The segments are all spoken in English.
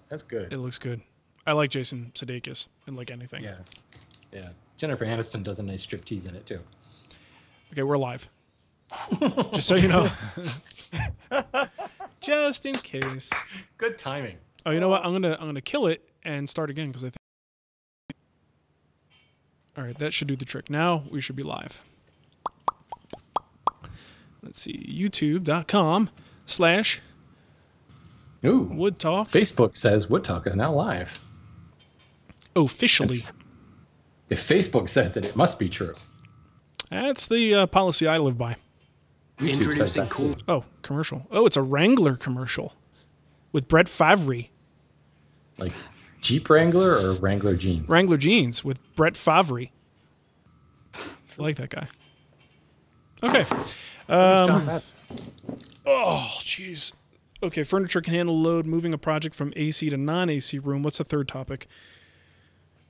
That's good. It looks good. I like Jason Sudeikis in like anything. Yeah. Yeah. Jennifer Aniston does a nice striptease in it too. Okay, we're live. Just so you know. Just in case. Good timing. Oh, you know what? I'm gonna kill it and start again because I think. All right, that should do the trick. Now we should be live. Let's see, youtube.com/. Ooh. Wood Talk. Facebook says Wood Talk is now live. Officially. If Facebook says it, it must be true. That's the policy I live by. YouTube Introducing cool. Oh, commercial. Oh, it's a Wrangler commercial with Brett Favre. Like Jeep Wrangler or Wrangler jeans? Wrangler jeans with Brett Favre. I like that guy. Okay. Oh, jeez. Okay, furniture can handle load, moving a project from AC to non-AC room. What's the third topic?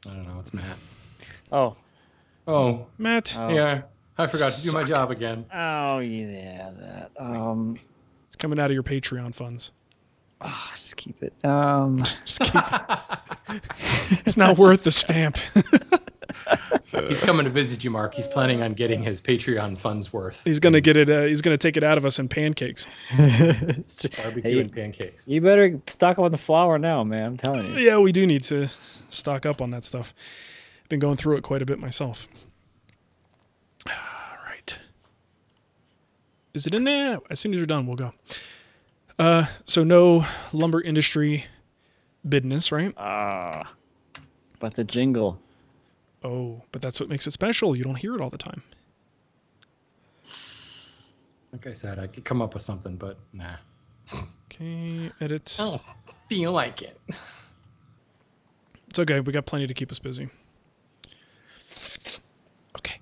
I don't know. It's Matt. Oh. Oh. Matt. Oh. Yeah. I forgot to do my Suck. job again. Oh yeah, that. It's coming out of your Patreon funds. Just keep it. Just keep it. It's not worth the stamp. He's coming to visit you, Mark. He's planning on getting his Patreon funds worth. He's gonna get it. He's gonna take it out of us in pancakes. Barbecue and pancakes. You better stock up on the flour now, man. I'm telling you. Yeah, we do need to stock up on that stuff. Been going through it quite a bit myself. All right. Is it in there? As soon as you're done, we'll go. So no lumber industry business, right? But the jingle. Oh, but that's what makes it special. You don't hear it all the time. Like I said, I could come up with something, but nah. Okay, edit. I don't feel like it. It's okay. We got plenty to keep us busy. Okay.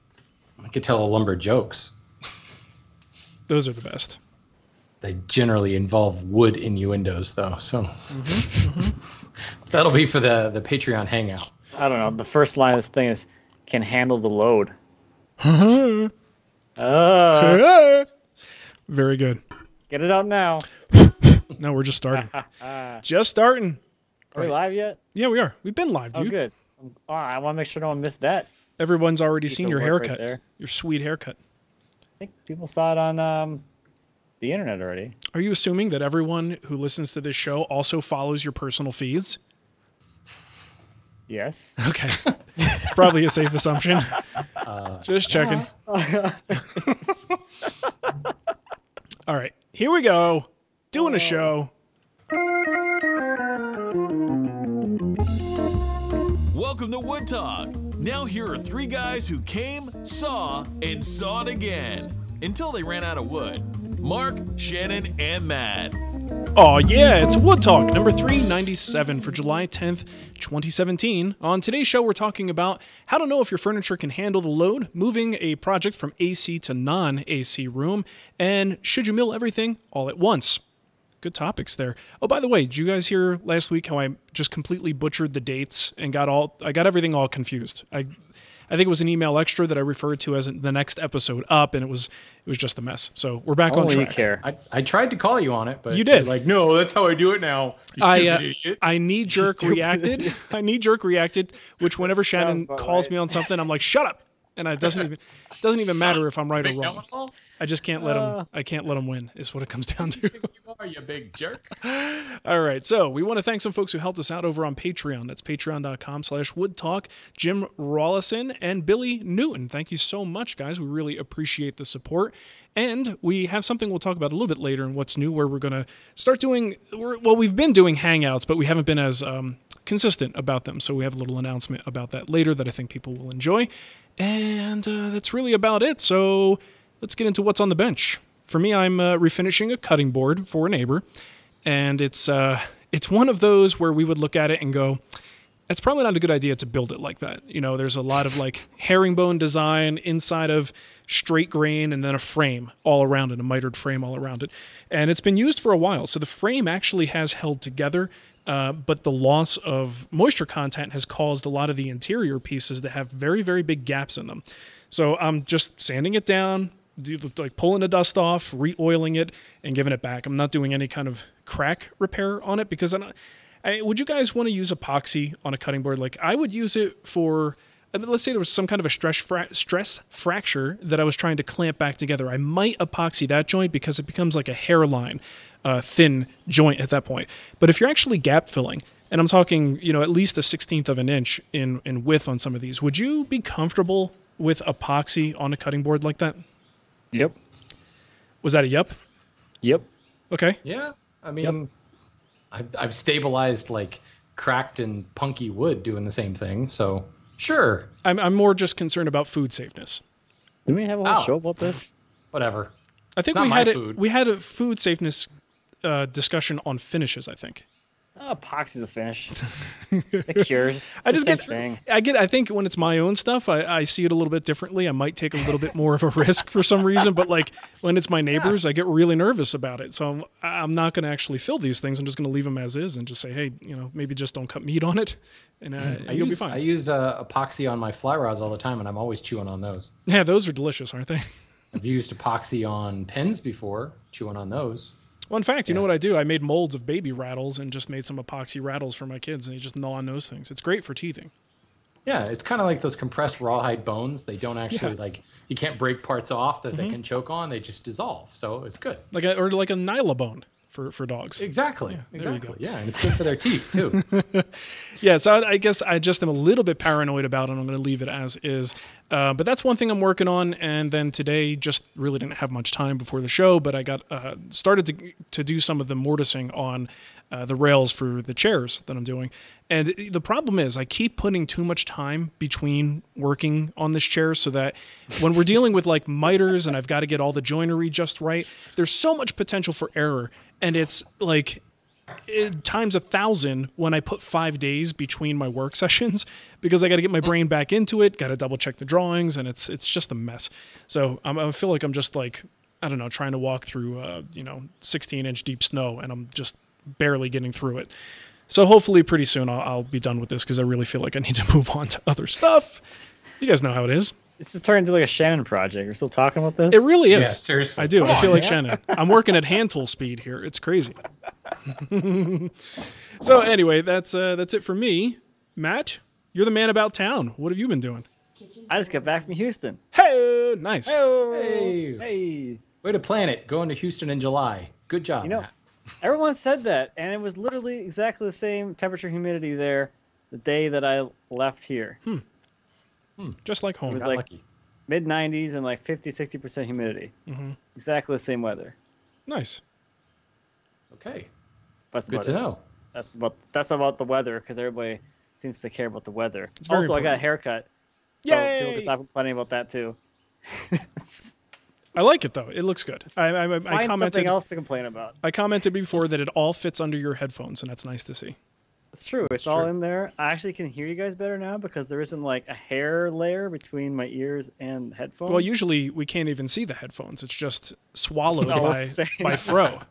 I could tell lumber jokes. Those are the best. They generally involve wood innuendos, though. So that'll be for the Patreon hangout. I don't know. The first line of this thing is, "Can handle the load." Very good. Get it out now. No, we're just starting. Just starting. Are we live yet? Yeah, we are. We've been live, dude. Oh, good. I want to make sure no one missed that. Everyone's already Piece seen of your work right haircut. there. Your sweet haircut. I think people saw it on the internet already. Are you assuming that everyone who listens to this show also follows your personal feeds? Yes. Okay. It's probably a safe assumption. Just checking. All right. Here we go. Doing a show. Welcome to Wood Talk. Now here are three guys who came, saw, and saw it again until they ran out of wood. Mark, Shannon, and Matt. Oh, yeah, it's Wood Talk, number 397 for July 10th, 2017. On today's show, we're talking about how to know if your furniture can handle the load, moving a project from AC to non-AC room, and should you mill everything all at once? Good topics there. Oh, by the way, did you guys hear last week how I just completely butchered the dates and I got everything all confused? I think it was an email extra that I referred to as the next episode up, and it was just a mess. So we're back on Only track. you care. I tried to call you on it, but You did. you're like, no, that's how I do it now. You stupid idiot. I knee jerk reacted. I knee jerk reacted, which whenever Shannon about calls right. me on something, I'm like, shut up. And it doesn't even matter if I'm right or wrong. I just can't let him. I can't let him win. Is what it comes down to. You are, you big jerk. All right, so we want to thank some folks who helped us out over on Patreon. That's patreon.com/woodtalk. Jim Rollison and Billy Newton. Thank you so much, guys. We really appreciate the support. And we have something we'll talk about a little bit later in what's new, where we're going to start doing. We've been doing hangouts, but we haven't been as consistent about them. So we have a little announcement about that later that I think people will enjoy. And that's really about it. So let's get into what's on the bench. For me, I'm refinishing a cutting board for a neighbor, and it's one of those where we would look at it and go, it's probably not a good idea to build it like that. You know, there's a lot of like herringbone design inside of straight grain and then a frame all around it, a mitered frame all around it. And it's been used for a while. So the frame actually has held together, but the loss of moisture content has caused a lot of the interior pieces to have very, very big gaps in them. So I'm just sanding it down, like pulling the dust off, re-oiling it, and giving it back. I'm not doing any kind of crack repair on it because Would you guys want to use epoxy on a cutting board? Like I would use it for, let's say there was some kind of a stress fracture that I was trying to clamp back together. I might epoxy that joint because it becomes like a hairline, thin joint at that point. But if you're actually gap filling, and I'm talking, at least a 1/16 of an inch in width on some of these, would you be comfortable with epoxy on a cutting board like that? Yep. Was that a yep? Yep. Okay. Yeah. I mean, I've stabilized like cracked and punky wood doing the same thing. So sure. I'm more just concerned about food safeness. Didn't we have a whole show about this? Whatever. I think we had a food safeness discussion on finishes, I think. Epoxy's a finish. It cures. I think when it's my own stuff, I see it a little bit differently. I might take a little bit more of a risk for some reason, but like when it's my neighbors, I get really nervous about it. So I'm not going to actually fill these things. I'm just going to leave them as is and just say, hey, maybe just don't cut meat on it, and you'll be fine. I use epoxy on my fly rods all the time, and I'm always chewing on those. Yeah, those are delicious, aren't they? I've used epoxy on pens before, chewing on those. Well, in fact, you know what I do? I made molds of baby rattles and just made some epoxy rattles for my kids, and they just gnaw on those things. It's great for teething. Yeah, it's kind of like those compressed rawhide bones. They don't actually you can't break parts off that they can choke on. They just dissolve. So it's good. Like a Nyla bone for dogs. Exactly. Yeah, exactly. Yeah, and it's good for their teeth too. Yeah, so I guess I just am a little bit paranoid about it. I'm going to leave it as is. But that's one thing I'm working on. And then today, just really didn't have much time before the show, but I got started to do some of the mortising on the rails for the chairs that I'm doing. And the problem is I keep putting too much time between working on this chair so that when we're dealing with like miters and I've got to get all the joinery just right, there's so much potential for error. And it's like times 1,000 when I put 5 days between my work sessions because I got to get my brain back into it, got to double check the drawings, and it's just a mess. So I feel like I'm just like, I don't know, trying to walk through 16-inch deep snow, and I'm just barely getting through it. So hopefully pretty soon I'll be done with this because I really feel like I need to move on to other stuff. You guys know how it is. This is turning into like a Shannon project. We're still talking about this? It really is. Yeah, seriously. I do. I feel like Shannon. I'm working at hand tool speed here. It's crazy. So anyway, that's it for me. Matt, you're the man about town. What have you been doing? I just got back from Houston. Hey, nice. Hey. Way to plan it. Going to Houston in July. Good job, Matt. Everyone said that, and it was literally exactly the same temperature humidity there the day that I left here. Just like home. It was like mid-90s and like 50-60% humidity. Exactly the same weather. Nice. Okay. That's good to know. That's about the weather because everybody seems to care about the weather. It's very important. I got a haircut. Yay! So people can stop complaining about that too. I like it though. It looks good. I commented something else to complain about. I commented before that it all fits under your headphones, and that's nice to see. It's true. It's all in there. I actually can hear you guys better now because there isn't like a hair layer between my ears and headphones. Well, usually we can't even see the headphones. It's just swallowed by fro.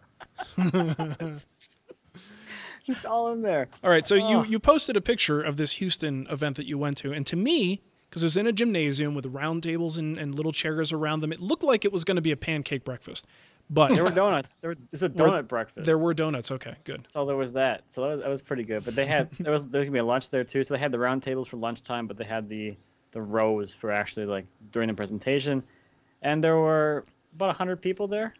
It's all in there. All right. So you posted a picture of this Houston event that you went to, and to me, because it was in a gymnasium with round tables and little chairs around them, it looked like it was going to be a pancake breakfast. But there were donuts. There was a donut breakfast. There were donuts. Okay, good. So there was that. So that was pretty good. But they had there's gonna be a lunch there too. So they had the round tables for lunchtime, but they had the rows for actually like during the presentation. And there were about 100 people there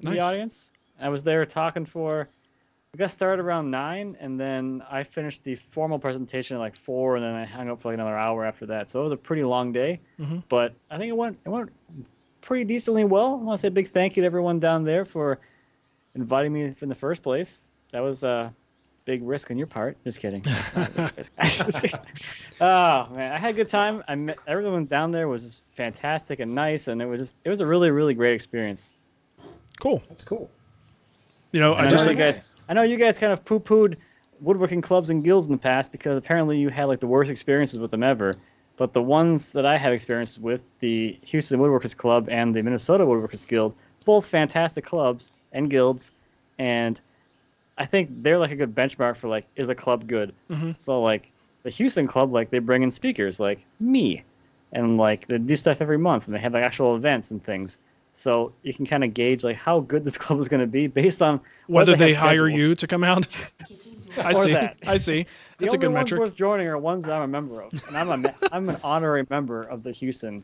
in the audience. I was there talking we got started around 9, and then I finished the formal presentation at like 4, and then I hung out for like another hour after that. So it was a pretty long day. But I think it went pretty decently well. I want to say a big thank you to everyone down there for inviting me in the first place. That was a big risk on your part. Just kidding. Oh man, I had a good time. I met everyone down there was fantastic and nice, and it was a really, really great experience. Cool. That's cool. I know you guys kind of poo-pooed woodworking clubs and guilds in the past because apparently you had like the worst experiences with them ever. But the ones that I had experience with, the Houston Woodworkers Club and the Minnesota Woodworkers Guild, both fantastic clubs and guilds, and I think they're like a good benchmark for like, is a club good? So like the Houston Club, like they bring in speakers like me, and like they do stuff every month, and they have like actual events and things. So you can kind of gauge like how good this club is going to be based on whether they hire you to come out. I Or see. that. I see. The That's a only good ones metric. worth joining are ones that I'm a member of, and I'm an honorary member of the Houston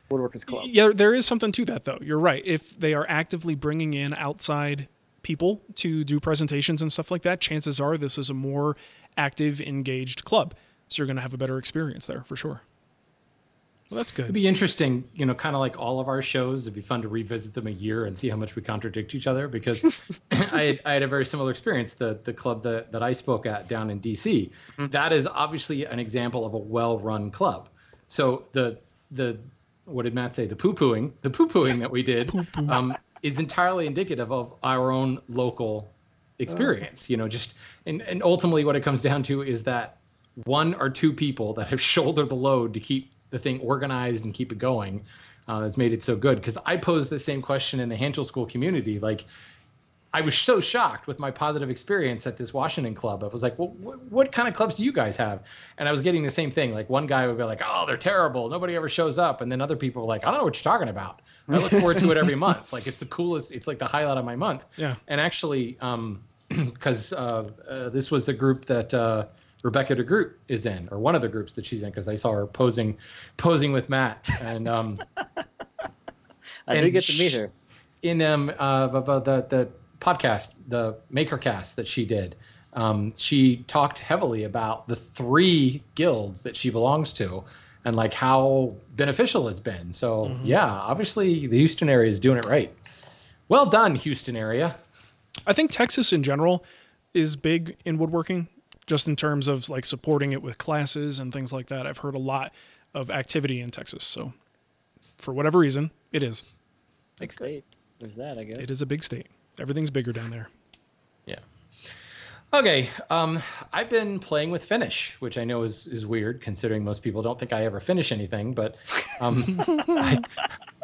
Woodworkers Club. Yeah, there is something to that, though. You're right. If they are actively bringing in outside people to do presentations and stuff like that, chances are this is a more active, engaged club. So you're going to have a better experience there for sure. Well, that's good. It'd be interesting, kind of like all of our shows. It'd be fun to revisit them a year and see how much we contradict each other, because I had a very similar experience. The club that I spoke at down in DC, that is obviously an example of a well-run club. So the what did Matt say? The poo-pooing that we did is entirely indicative of our own local experience. And ultimately what it comes down to is that one or two people that have shouldered the load to keep the thing organized and keep it going has made it so good. Because I posed the same question in the Hanchel School community. Like, I was so shocked with my positive experience at this Washington club. I was like, well, what kind of clubs do you guys have? And I was getting the same thing. Like, one guy would be like, oh, they're terrible. Nobody ever shows up. And then other people were like, I don't know what you're talking about. I look forward to it every month. Like, it's the coolest. It's like the highlight of my month. Yeah. And actually, because this was the group that Rebecca DeGroot is in, or one of the groups that she's in, because I saw her posing with Matt. And I did get to meet her. In the podcast, the MakerCast that she did, she talked heavily about the 3 guilds that she belongs to and like how beneficial it's been. So yeah, obviously the Houston area is doing it right. Well done, Houston area. I think Texas in general is big in woodworking, just in terms of like supporting it with classes and things like that. I've heard a lot of activity in Texas. So for whatever reason, it is. Big state. There's that, I guess. It is a big state. Everything's bigger down there. Yeah. Okay. I've been playing with Finish, which I know is weird considering most people don't think I ever finish anything, but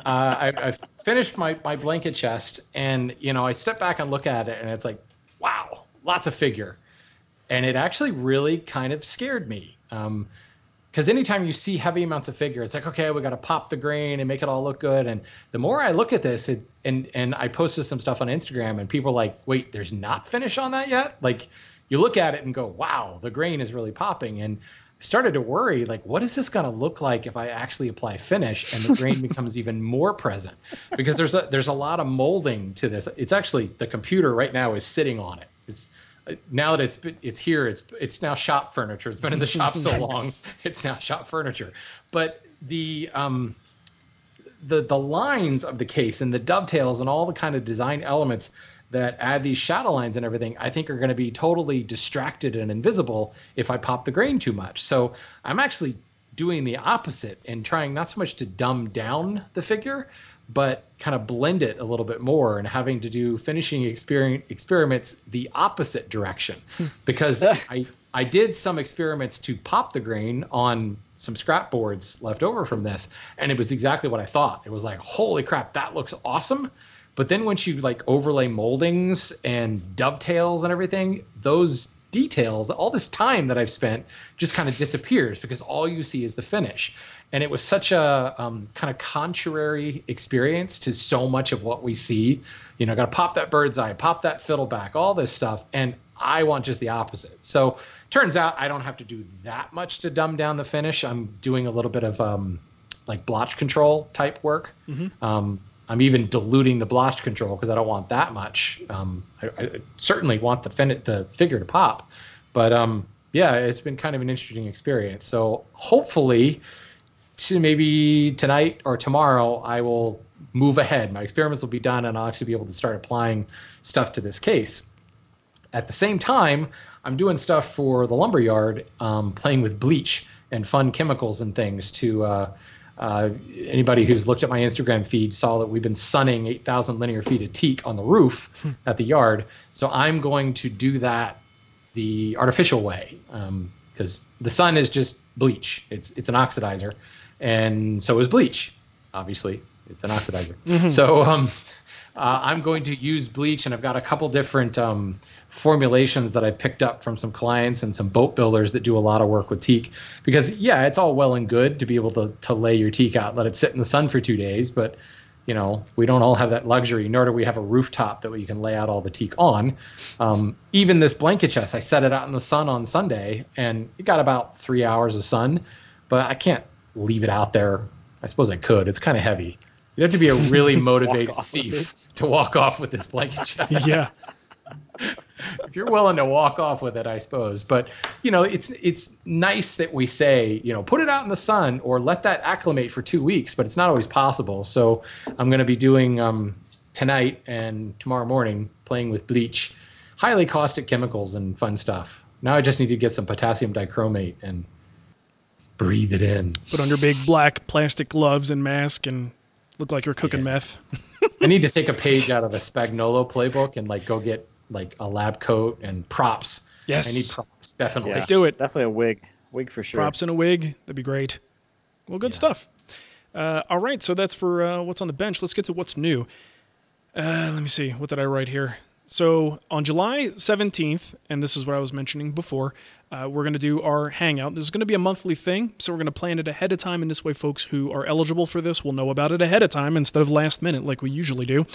I finished my blanket chest, and I step back and look at it, and it's like, wow, lots of figure. And it actually really kind of scared me. Because anytime you see heavy amounts of figure, it's like, okay, we got to pop the grain and make it all look good. And the more I look at this, and I posted some stuff on Instagram, and people are like, wait, there's not finish on that yet? Like, you look at it and go, wow, the grain is really popping. And I started to worry, like, what is this going to look like if I actually apply finish and the grain becomes even more present? Because there's a lot of molding to this. It's actually, the computer right now is sitting on it. It's now that it's here, it's now shop furniture. It's been in the shop so long, it's now shop furniture. But the lines of the case and the dovetails and all the kind of design elements that add these shadow lines and everything, I think are going to be totally distracted and invisible if I pop the grain too much. So I'm actually doing the opposite and trying not so much to dumb down the figure, but kind of blend it a little bit more, and having to do finishing experiments the opposite direction. Because I did some experiments to pop the grain on some scrap boards left over from this, and it was exactly what I thought. It was like, holy crap, that looks awesome. But then once you like overlay moldings and dovetails and everything, those details, all this time that I've spent just kind of disappears, because all you see is the finish. And it was such a kind of contrary experience to so much of what we see. Got to pop that bird's eye, pop that fiddleback, all this stuff. And I want just the opposite. So turns out I don't have to do that much to dumb down the finish. I'm doing a little bit of like blotch control type work. I'm even diluting the blotch control because I don't want that much. I certainly want the figure to pop. But yeah, it's been kind of an interesting experience. So hopefully, to maybe tonight or tomorrow, I will move ahead. My experiments will be done, and I'll actually be able to start applying stuff to this case. At the same time, I'm doing stuff for the lumberyard, playing with bleach and fun chemicals and things. To anybody who's looked at my Instagram feed saw that we've been sunning 8,000 linear feet of teak on the roof at the yard. So I'm going to do that the artificial way, because the sun is just bleach. It's an oxidizer. And so is bleach. Obviously, it's an oxidizer. So I'm going to use bleach, and I've got a couple different formulations that I picked up from some clients and some boat builders that do a lot of work with teak. Because, yeah, it's all well and good to be able to lay your teak out, let it sit in the sun for 2 days. But, we don't all have that luxury, nor do we have a rooftop that we can lay out all the teak on. Even this blanket chest, I set it out in the sun on Sunday, and it got about 3 hours of sun, but I can't leave it out there. I suppose I could. It's kind of heavy. You'd have to be a really motivated thief to walk off with this blanket chest. Yeah. If you're willing to walk off with it, I suppose. But, it's nice that we say, put it out in the sun or let that acclimate for 2 weeks, but it's not always possible. So I'm going to be doing tonight and tomorrow morning playing with bleach, highly caustic chemicals and fun stuff. Now I just need to get some potassium dichromate and breathe it in. Put on your big black plastic gloves and mask and look like you're cooking meth. I need to take a page out of the Spagnolo playbook and go get a lab coat and props. Yes. I need props, definitely. Yeah, do it. Definitely a wig for sure. Props and a wig. That'd be great. Well, good stuff. All right. So that's for what's on the bench. Let's get to what's new. Let me see. What did I write here? So on July 17th, and this is what I was mentioning before, we're going to do our hangout. This is going to be a monthly thing, so we're going to plan it ahead of time, and this way folks who are eligible for this will know about it ahead of time instead of last minute like we usually do.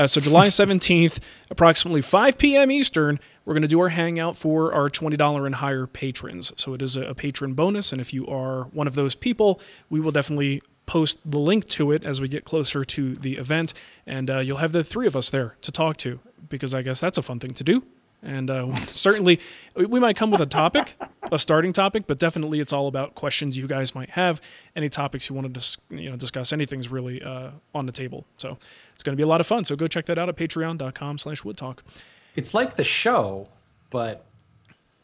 So July 17th, approximately 5 p.m. Eastern, we're going to do our hangout for our $20 and higher patrons. So it is a patron bonus, and if you are one of those people, we will definitely post the link to it as we get closer to the event, and you'll have the three of us there to talk to, because I guess that's a fun thing to do. And certainly we might come with a topic, a starting topic, but definitely it's all about questions you guys might have, any topics you want to discuss. Anything's really on the table. So it's going to be a lot of fun. So go check that out at patreon.com/woodtalk. It's like the show, but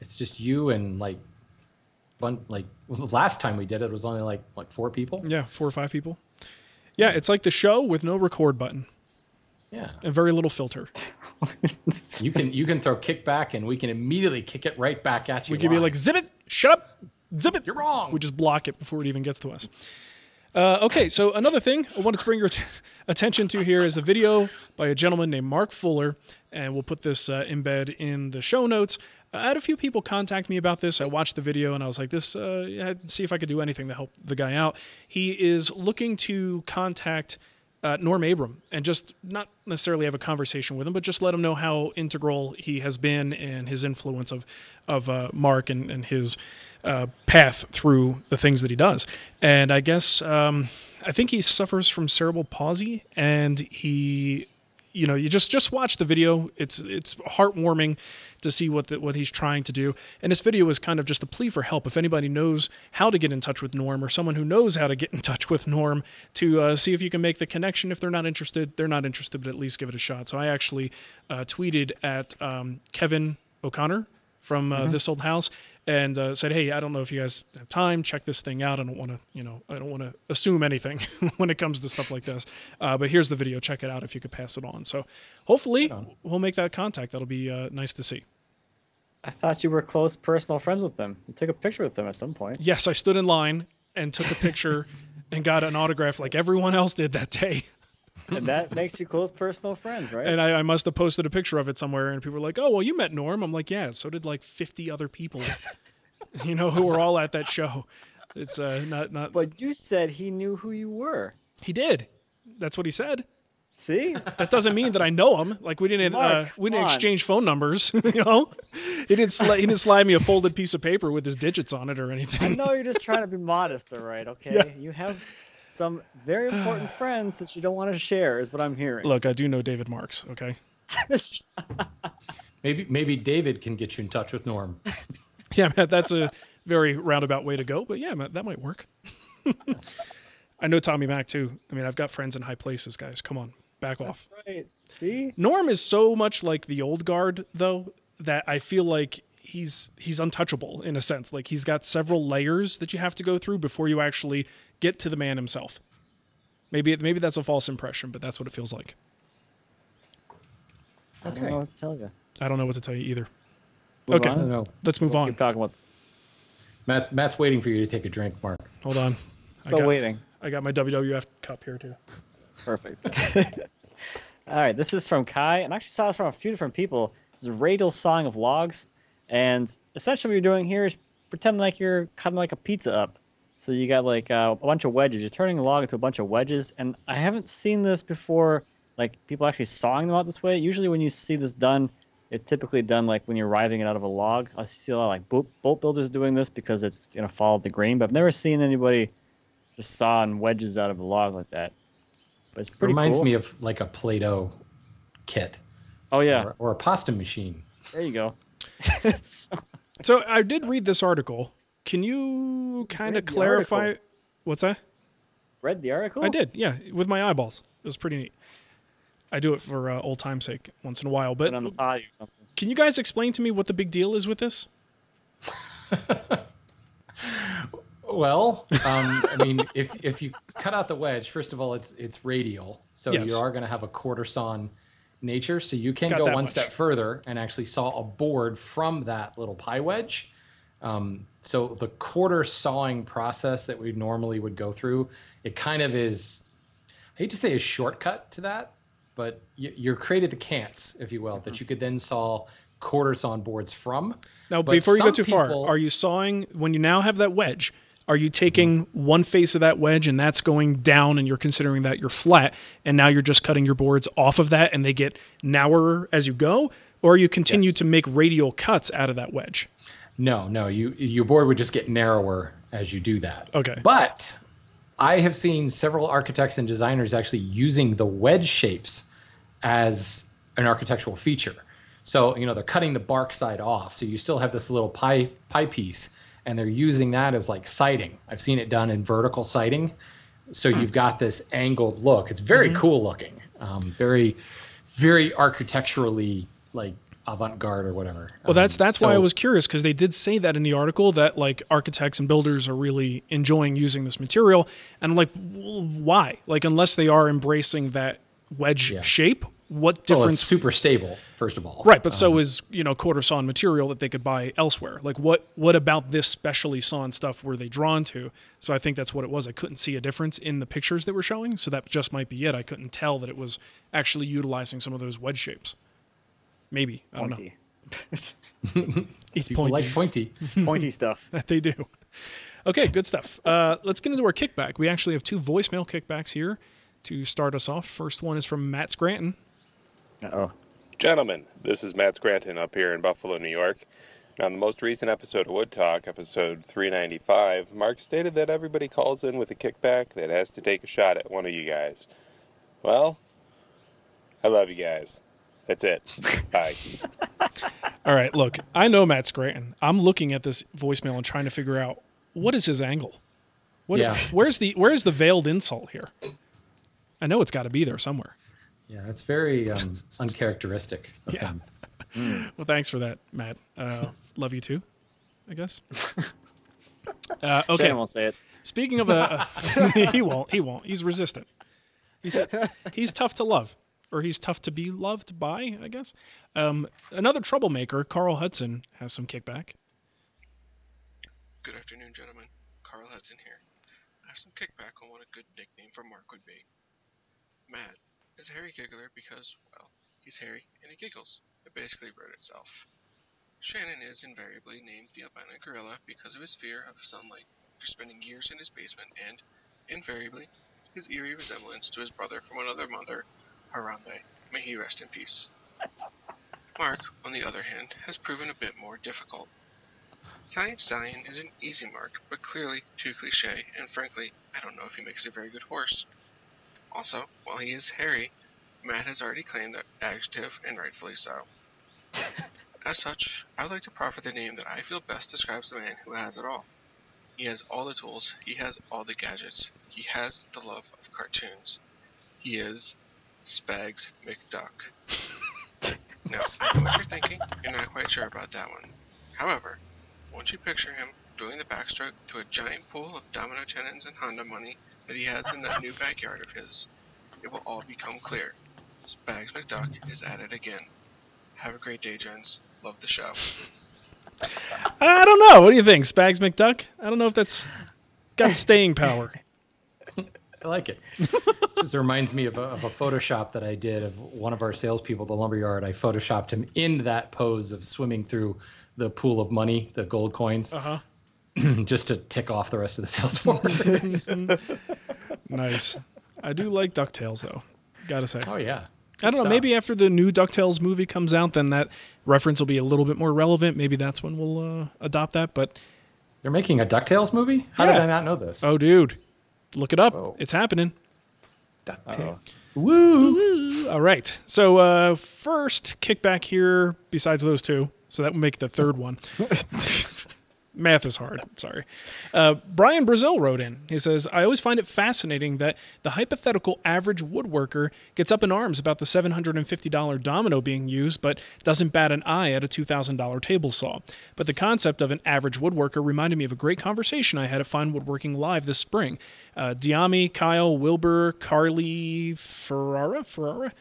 it's just you and last time we did it was only like 4 people. Yeah, 4 or 5 people. Yeah, it's like the show with no record button. Yeah. And very little filter. You can throw kickback and we can immediately kick it right back at you. We can be like, zip it, shut up, zip it. You're wrong. We just block it before it even gets to us. Okay, so another thing I wanted to bring your attention to here is a video by a gentleman named Mark Fuller, and we'll put this embed in the show notes. I had a few people contact me about this. I watched the video and I was like, see if I could do anything to help the guy out. He is looking to contact Norm Abram and just not necessarily have a conversation with him, but just let him know how integral he has been and his influence of Mark and his path through the things that he does. And I guess I think he suffers from cerebral palsy, and he, you just watch the video. It's heartwarming to see what he's trying to do. And this video is kind of just a plea for help. If anybody knows how to get in touch with Norm, or someone who knows how to get in touch with Norm, to see if you can make the connection. If they're not interested, but at least give it a shot. So I actually tweeted at Kevin O'Connor from This Old House and said, hey, I don't know if you guys have time, check this thing out. I don't want to assume anything when it comes to stuff like this. But here's the video. Check it out if you could pass it on. So hopefully we'll make that contact. That'll be nice to see. I thought you were close personal friends with them. You took a picture with them at some point. Yes, I stood in line and took a picture and got an autograph like everyone else did that day. And that makes you close personal friends, right? And I must have posted a picture of it somewhere, and people were like, oh, well, you met Norm. I'm like, yeah, so did 50 other people, who were all at that show. It's not. But you said he knew who you were. He did. That's what he said. See? That doesn't mean that I know him. Like, we didn't exchange phone numbers. He didn't slide me a folded piece of paper with his digits on it or anything. I know you're just trying to be modest, all right? Okay, yeah. You have some very important friends that you don't want to share, is what I'm hearing. Look, I do know David Marks. Okay. Maybe David can get you in touch with Norm. Yeah, Matt, that's a very roundabout way to go, but yeah, Matt, that might work. I know Tommy Mac too. I mean, I've got friends in high places, guys. Come on, back off. That's right. See? Norm is so much like the old guard, though, that I feel like he's untouchable in a sense. Like, he's got several layers that you have to go through before you actually get to the man himself. Maybe that's a false impression, but that's what it feels like. Okay. I don't know what to tell you. I don't know what to tell you either. Move okay, on? Let's move on. Keep talking about. Matt's waiting for you to take a drink, Mark. Hold on. Still waiting. I got my WWF cup here too. Perfect. All right, this is from Kai, and I actually saw this from a few different people. This is a Radial Song of Logs, and essentially what you're doing here is pretending like you're cutting like a pizza up. So you got like a bunch of wedges. You're turning a log into a bunch of wedges, and I haven't seen this before. Like people actually sawing them out this way. Usually, when you see this done, it's typically done like when you're riving it out of a log. I see a lot of like bolt builders doing this because it's gonna follow the grain. But I've never seen anybody just sawing wedges out of a log like that. But it's pretty. Reminds cool. me of like a Play-Doh kit. Oh yeah. Or a pasta machine. There you go. So I did read this article. Can you kind of clarify? What's that? Read the article? I did, yeah, with my eyeballs. It was pretty neat. I do it for old time's sake once in a while. But can you guys explain to me what the big deal is with this? Well, I mean, if you cut out the wedge, first of all, it's radial, so Yes. you are going to have a quarter sawn nature. So you can Got go that one much. step further and actually saw a board from that little pie wedge. So the quarter sawing process that we normally would go through, it kind of is, I hate to say a shortcut to that, but you're created the cants, if you will, that you could then saw quarter sawn boards from. Now, But before you go some too far, people- are you sawing, when you now have that wedge, are you taking one face of that wedge and that's going down and you're considering that you're flat, and now you're just cutting your boards off of that and they get narrower as you go? Or you continue to make radial cuts out of that wedge? No, your board would just get narrower as you do that. Okay. But I have seen several architects and designers actually using the wedge shapes as an architectural feature. So, they're cutting the bark side off. So you still have this little pie piece, and they're using that as like siding. I've seen it done in vertical siding. So you've got this angled look. It's very cool looking. Very, very architecturally like avant-garde or whatever. Well, that's why I was curious, because they did say that in the article that like architects and builders are really enjoying using this material. And I'm like, well, why? Like, unless they are embracing that wedge shape, what difference? Well, it's super stable, first of all. Right, but so is, quarter sawn material that they could buy elsewhere. Like, what about this specially sawn stuff were they drawn to? So I think that's what it was. I couldn't see a difference in the pictures that were showing, so that just might be it. I couldn't tell that it was actually utilizing some of those wedge shapes. Maybe. I don't know. It's People pointy. like pointy. Pointy stuff. They do. Okay, good stuff. Let's get into our kickback. We actually have 2 voicemail kickbacks here to start us off. First one is from Matt Scranton. Uh-oh. Gentlemen, this is Matt Scranton up here in Buffalo, New York. Now, in the most recent episode of Wood Talk, episode 395, Mark stated that everybody calls in with a kickback that has to take a shot at one of you guys. Well, I love you guys. That's it. Bye. All right, look, I know Matt Scranton. I'm looking at this voicemail and trying to figure out what is his angle. Where's the veiled insult here? I know it's got to be there somewhere. Yeah, it's very uncharacteristic of him. Well, thanks for that, Matt. Love you too, I guess. Okay. Shane won't say it. Speaking of he won't. He's resistant. He's tough to love, or he's tough to be loved by, I guess. Another troublemaker, Carl Hudson, has some kickback. Good afternoon, gentlemen. Carl Hudson here. I have some kickback on what a good nickname for Mark would be. Matt is a hairy giggler because, well, he's hairy and he giggles. It basically wrote itself. Shannon is invariably named the albino gorilla because of his fear of sunlight after spending years in his basement, and, invariably, his eerie resemblance to his brother from another mother, Harambe. May he rest in peace. Mark, on the other hand, has proven a bit more difficult. Italian Stallion is an easy mark, but clearly too cliche, and frankly, I don't know if he makes a very good horse. Also, while he is hairy, Matt has already claimed that adjective, and rightfully so. As such, I would like to proffer the name that I feel best describes the man who has it all. He has all the tools, he has all the gadgets, he has the love of cartoons. He is Spags McDuck. Now, I know what you're thinking, you're not quite sure about that one. However, once you picture him doing the backstroke to a giant pool of domino tenons and Honda money that he has in that new backyard of his, it will all become clear. Spags McDuck is at it again. Have a great day, gents. Love the show. I don't know. What do you think, Spags McDuck? I don't know if that's got staying power. I like it. Just reminds me of a Photoshop that I did of one of our salespeople at the lumberyard. I Photoshopped him in that pose of swimming through the pool of money, the gold coins. Uh-huh. just to tick off the rest of the sales force. Nice. I do like DuckTales, though. Gotta say. Oh, yeah. I don't know. Maybe after the new DuckTales movie comes out, then that reference will be a little bit more relevant. Maybe that's when we'll adopt that. But they're making a DuckTales movie? How did I not know this? Oh, dude. Look it up. Whoa. It's happening. DuckTales. Woo! All right. So first kickback here, besides those two. So that would make the third one. Math is hard. Sorry. Brian Brazil wrote in. He says, I always find it fascinating that the hypothetical average woodworker gets up in arms about the $750 domino being used, but doesn't bat an eye at a $2,000 table saw. But the concept of an average woodworker reminded me of a great conversation I had at Fine Woodworking Live this spring. Diami, Kyle, Wilbur, Carly, Ferrara,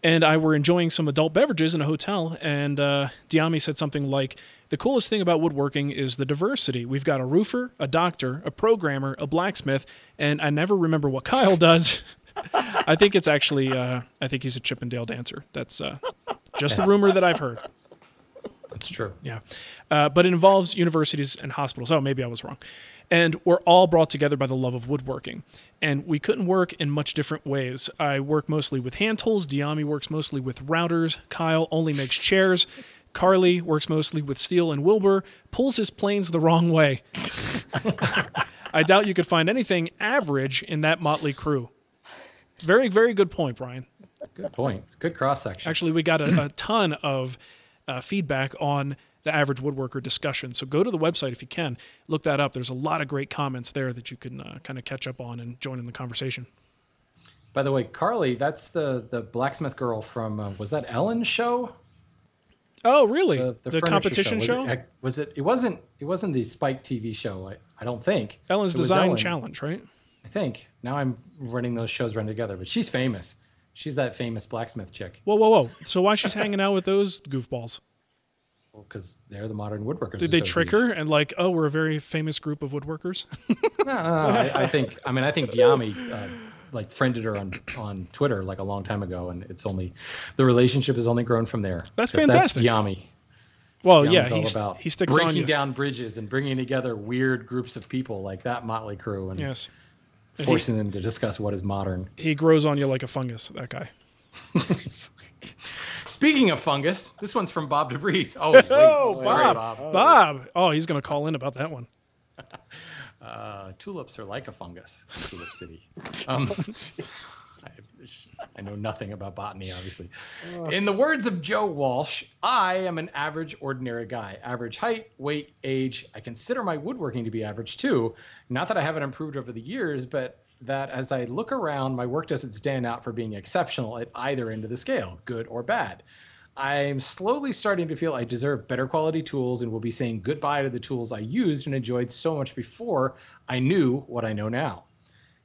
and I were enjoying some adult beverages in a hotel, and Diami said something like, the coolest thing about woodworking is the diversity. We've got a roofer, a doctor, a programmer, a blacksmith, and I never remember what Kyle does. I think it's actually, I think he's a Chippendale dancer. That's just the rumor that I've heard. That's true. Yeah. But it involves universities and hospitals. Oh, maybe I was wrong. And we're all brought together by the love of woodworking. And we couldn't work in much different ways. I work mostly with hand tools. Diami works mostly with routers. Kyle only makes chairs. Carly works mostly with steel, and Wilbur pulls his planes the wrong way. I doubt you could find anything average in that motley crew. Very, very good point, Brian. Good point. It's a good cross-section. Actually, we got a ton of feedback on the average woodworker discussion. So go to the website if you can. Look that up. There's a lot of great comments there that you can kind of catch up on and join in the conversation. By the way, Carly, that's the blacksmith girl from, was that Ellen's show? Oh, really? The competition show? It wasn't the Spike TV show, I don't think. Ellen's Design Challenge, right? I think. Now I'm running those shows run together, but she's famous. She's that famous blacksmith chick. Whoa. So why she's hanging out with those goofballs? Well, because they're the modern woodworkers. Did they trick her and like, oh, we're a very famous group of woodworkers? No. I think Diami like friended her on Twitter like a long time ago, and the relationship has only grown from there. That's fantastic. That's Diami. Well, Diami's yeah, he sticks breaking on you. down bridges and bringing together weird groups of people like that motley crew, and yes, forcing them to discuss what is modern. He grows on you like a fungus. That guy. Speaking of fungus, this one's from Bob DeVries. Oh, Bob. Oh, he's going to call in about that one. Tulips are like a fungus in Tulip City. I know nothing about botany, obviously. In the words of Joe Walsh, I am an average, ordinary guy. Average height, weight, age. I consider my woodworking to be average, too. Not that I haven't improved over the years, but that as I look around, my work doesn't stand out for being exceptional at either end of the scale, good or bad. I'm slowly starting to feel I deserve better quality tools and will be saying goodbye to the tools I used and enjoyed so much before I knew what I know now.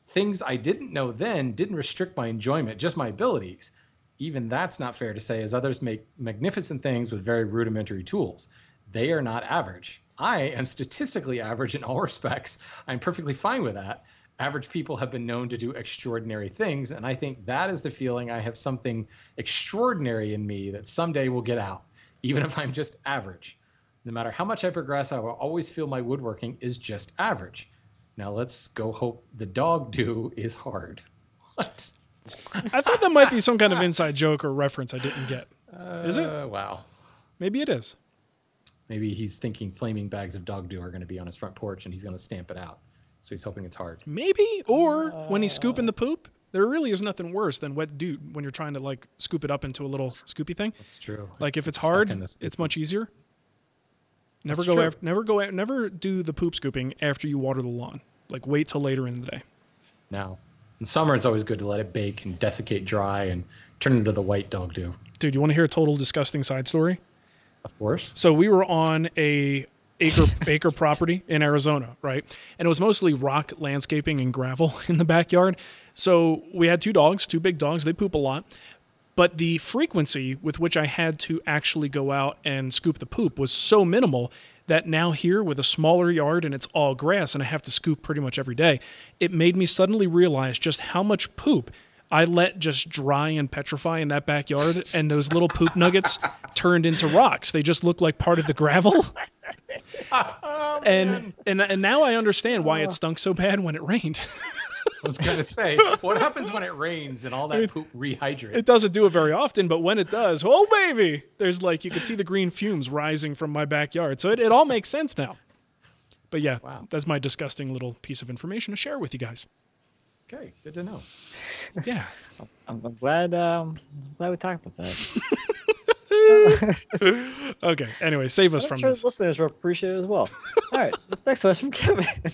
Things I didn't know then didn't restrict my enjoyment, just my abilities. Even that's not fair to say, as others make magnificent things with very rudimentary tools. They are not average. I am statistically average in all respects. I'm perfectly fine with that. Average people have been known to do extraordinary things, and I think that is the feeling I have something extraordinary in me that someday will get out, even if I'm just average. No matter how much I progress, I will always feel my woodworking is just average. Now let's go hope the dog do is hard. What? I thought that might be some kind of inside joke or reference I didn't get. Is it? Wow. Maybe it is. Maybe he's thinking flaming bags of dog do are going to be on his front porch and he's going to stamp it out. So he's hoping it's hard. Maybe. Or when he's scooping the poop, there really is nothing worse than wet dew when you're trying to like scoop it up into a little scoopy thing. That's true. Like if it's hard, it's much easier. Never do the poop scooping after you water the lawn. Like wait till later in the day. Now, in summer it's always good to let it bake and desiccate dry and turn it into the white dog do. Dude, you want to hear a total disgusting side story? Of course. So we were on a acre property in Arizona, right? And it was mostly rock landscaping and gravel in the backyard. So we had two big dogs. They poop a lot. But the frequency with which I had to actually go out and scoop the poop was so minimal that now here with a smaller yard and it's all grass and I have to scoop pretty much every day, it made me suddenly realize just how much poop I let just dry and petrify in that backyard, and those little poop nuggets turned into rocks. They just look like part of the gravel. Oh, And man. and now I understand why it stunk so bad when it rained. I was going to say, what happens when it rains and all that poop rehydrates? It doesn't do it very often, but when it does, oh baby, there's like, you can see the green fumes rising from my backyard. So it all makes sense now. But yeah, Wow. that's my disgusting little piece of information to share with you guys. Okay, good to know. Yeah. I'm glad we talked about that. Okay. Anyway, save us I'm from sure this. listeners will appreciate it as well. All right, this next question from Kevin.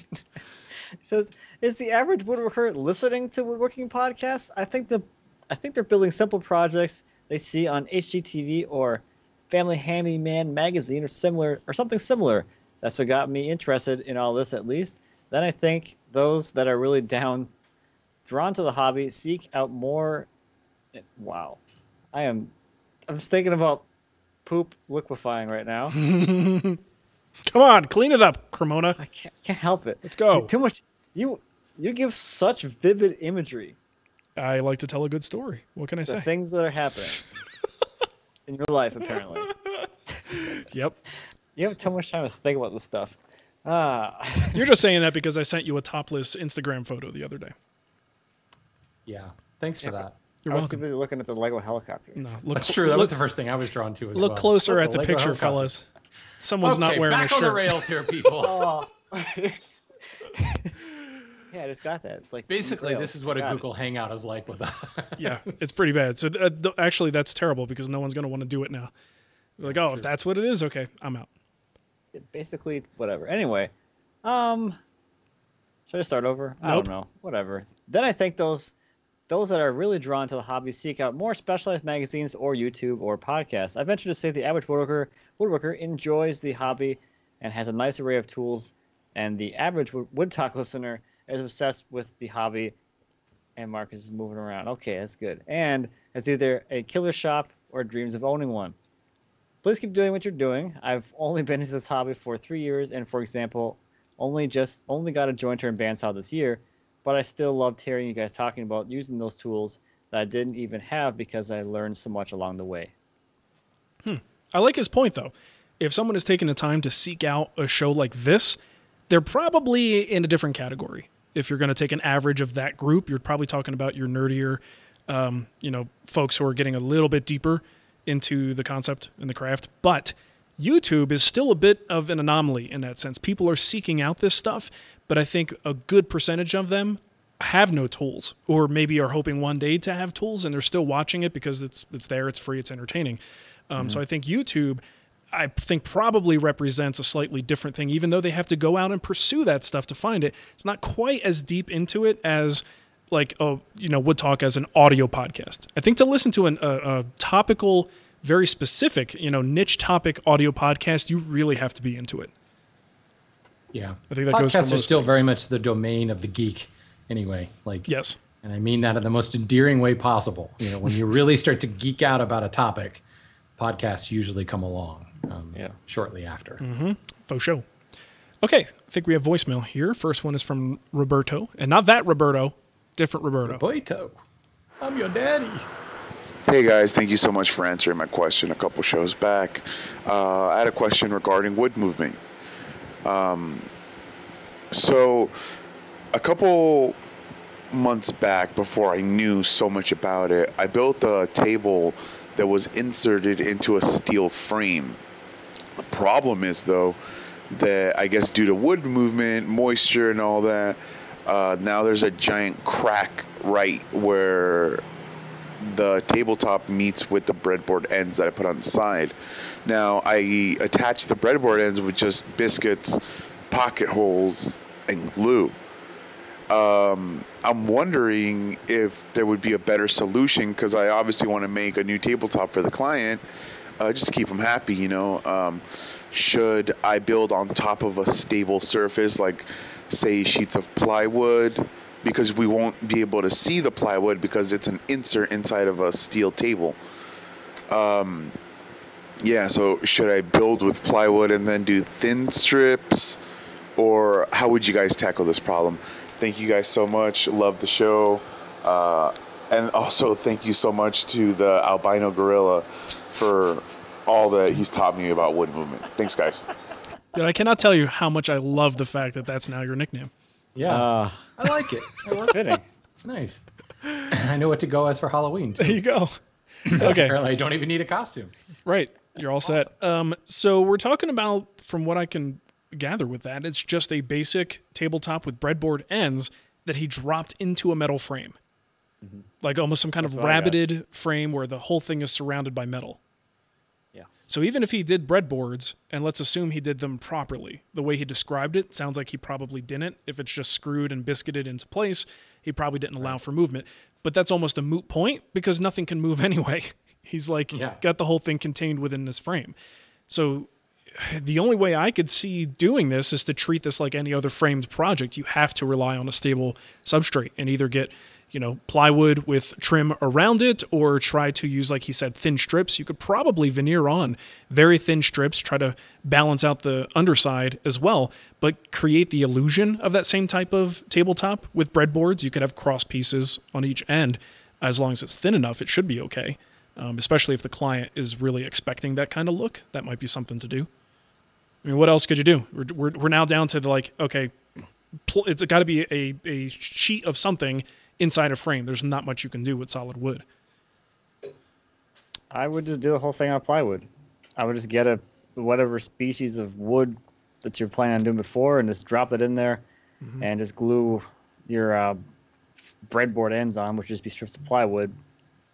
He says, "Is the average woodworker listening to woodworking podcasts? I think they're building simple projects they see on HGTV or Family Handyman magazine or something similar. That's what got me interested in all this, at least. Then I think those that are really drawn to the hobby seek out more." Wow, I'm just thinking about poop liquefying right now. Come on, clean it up, Cremona. I can't help it. Let's go. Too much. You give such vivid imagery. I like to tell a good story. What can I The say? things that are happening in your life, apparently. Yep. You have too much time to think about this stuff. You're just saying that because I sent you a topless Instagram photo the other day. Yeah, thanks for that. You're I was welcome. too busy looking at the Lego helicopter. No, That's true. That was the first thing I was drawn to as well. Look closer Oh, at the Lego picture, helicopter. fellas. Someone's not wearing back a on the shirt. rails here, people. Oh. Yeah, I just got that. It's like Basically, rails. this is what a Got it. Google Hangout is like with us. Yeah, it's pretty bad. So actually, that's terrible because no one's going to want to do it now. They're like, oh, if that's what it is, okay, I'm out. Basically, whatever. Anyway, should I start over? I Nope. don't know. Whatever. Then I think those that are really drawn to the hobby seek out more specialized magazines or YouTube or podcasts. I venture to say the average woodworker enjoys the hobby and has a nice array of tools, and the average Wood Talk listener is obsessed with the hobby, and Marcus is moving around. Okay, that's good. And has either a killer shop or dreams of owning one. Please keep doing what you're doing. I've only been into this hobby for 3 years, and for example, only got a jointer and bandsaw this year, but I still loved hearing you guys talking about using those tools that I didn't even have because I learned so much along the way. I like his point, though. If someone is taking the time to seek out a show like this, they're probably in a different category. If you're going to take an average of that group, you're probably talking about your nerdier, folks who are getting a little bit deeper into the concept and the craft. But YouTube is still a bit of an anomaly in that sense. People are seeking out this stuff, but I think a good percentage of them have no tools, or maybe are hoping one day to have tools, and they're still watching it because it's there, it's free, it's entertaining. So I think YouTube, I think, probably represents a slightly different thing, even though they have to go out and pursue that stuff to find it. It's not quite as deep into it as like, Wood Talk as an audio podcast. I think to listen to a topical, very specific, niche topic audio podcast, you really have to be into it. Yeah, I think that goes for podcasts are most still things. very much the domain of the geek, anyway. Like, Yes. and I mean that in the most endearing way possible. When you really start to geek out about a topic, podcasts usually come along shortly after. Faux show. Okay, I think we have voicemail here. First one is from Roberto, and not that Roberto, different Roberto. Roberto, I'm your daddy. Hey guys, thank you so much for answering my question a couple shows back. I had a question regarding wood movement. So a couple months back, before I knew so much about it, I built a table that was inserted into a steel frame. The problem is, though, that I guess due to wood movement, moisture and all that, now there's a giant crack right where the tabletop meets with the breadboard ends that I put on the side. Now, I attached the breadboard ends with just biscuits, pocket holes, and glue. I'm wondering if there would be a better solution, because I obviously want to make a new tabletop for the client, just to keep them happy, Should I build on top of a stable surface, like, say, sheets of plywood? Because we won't be able to see the plywood because it's an insert inside of a steel table. So should I build with plywood and then do thin strips? Or how would you guys tackle this problem? Thank you guys so much. Love the show. And also thank you so much to the albino gorilla for all that he's taught me about wood movement. Thanks, guys. Dude, I cannot tell you how much I love the fact that that's now your nickname. Yeah, I like it. It's fitting. It's nice. I know what to go as for Halloween, too. There you go. Okay. Apparently, I don't even need a costume. Right. You're all set. So we're talking about, from what I can gather with that, it's just a basic tabletop with breadboard ends that he dropped into a metal frame. Mm-hmm. Like almost some kind of rabbeted frame where the whole thing is surrounded by metal. Yeah. So even if he did breadboards, and let's assume he did them properly, the way he described it sounds like he probably didn't. If it's just screwed and biscuited into place, he probably didn't allow for movement. But that's almost a moot point because nothing can move anyway. He's like got the whole thing contained within this frame. So the only way I could see doing this is to treat this like any other framed project. You have to rely on a stable substrate and either get, plywood with trim around it or try to use, like he said, thin strips. You could probably veneer on very thin strips, try to balance out the underside as well, but create the illusion of that same type of tabletop with breadboards. You could have cross pieces on each end. As long as it's thin enough, it should be okay. Especially if the client is really expecting that kind of look, that might be something to do. I mean, what else could you do? We're now down to it's got to be a sheet of something inside a frame. There's not much you can do with solid wood. I would just do the whole thing on plywood. I would just get whatever species of wood that you're planning on doing before and just drop it in there and just glue your breadboard ends on, which would just be strips of plywood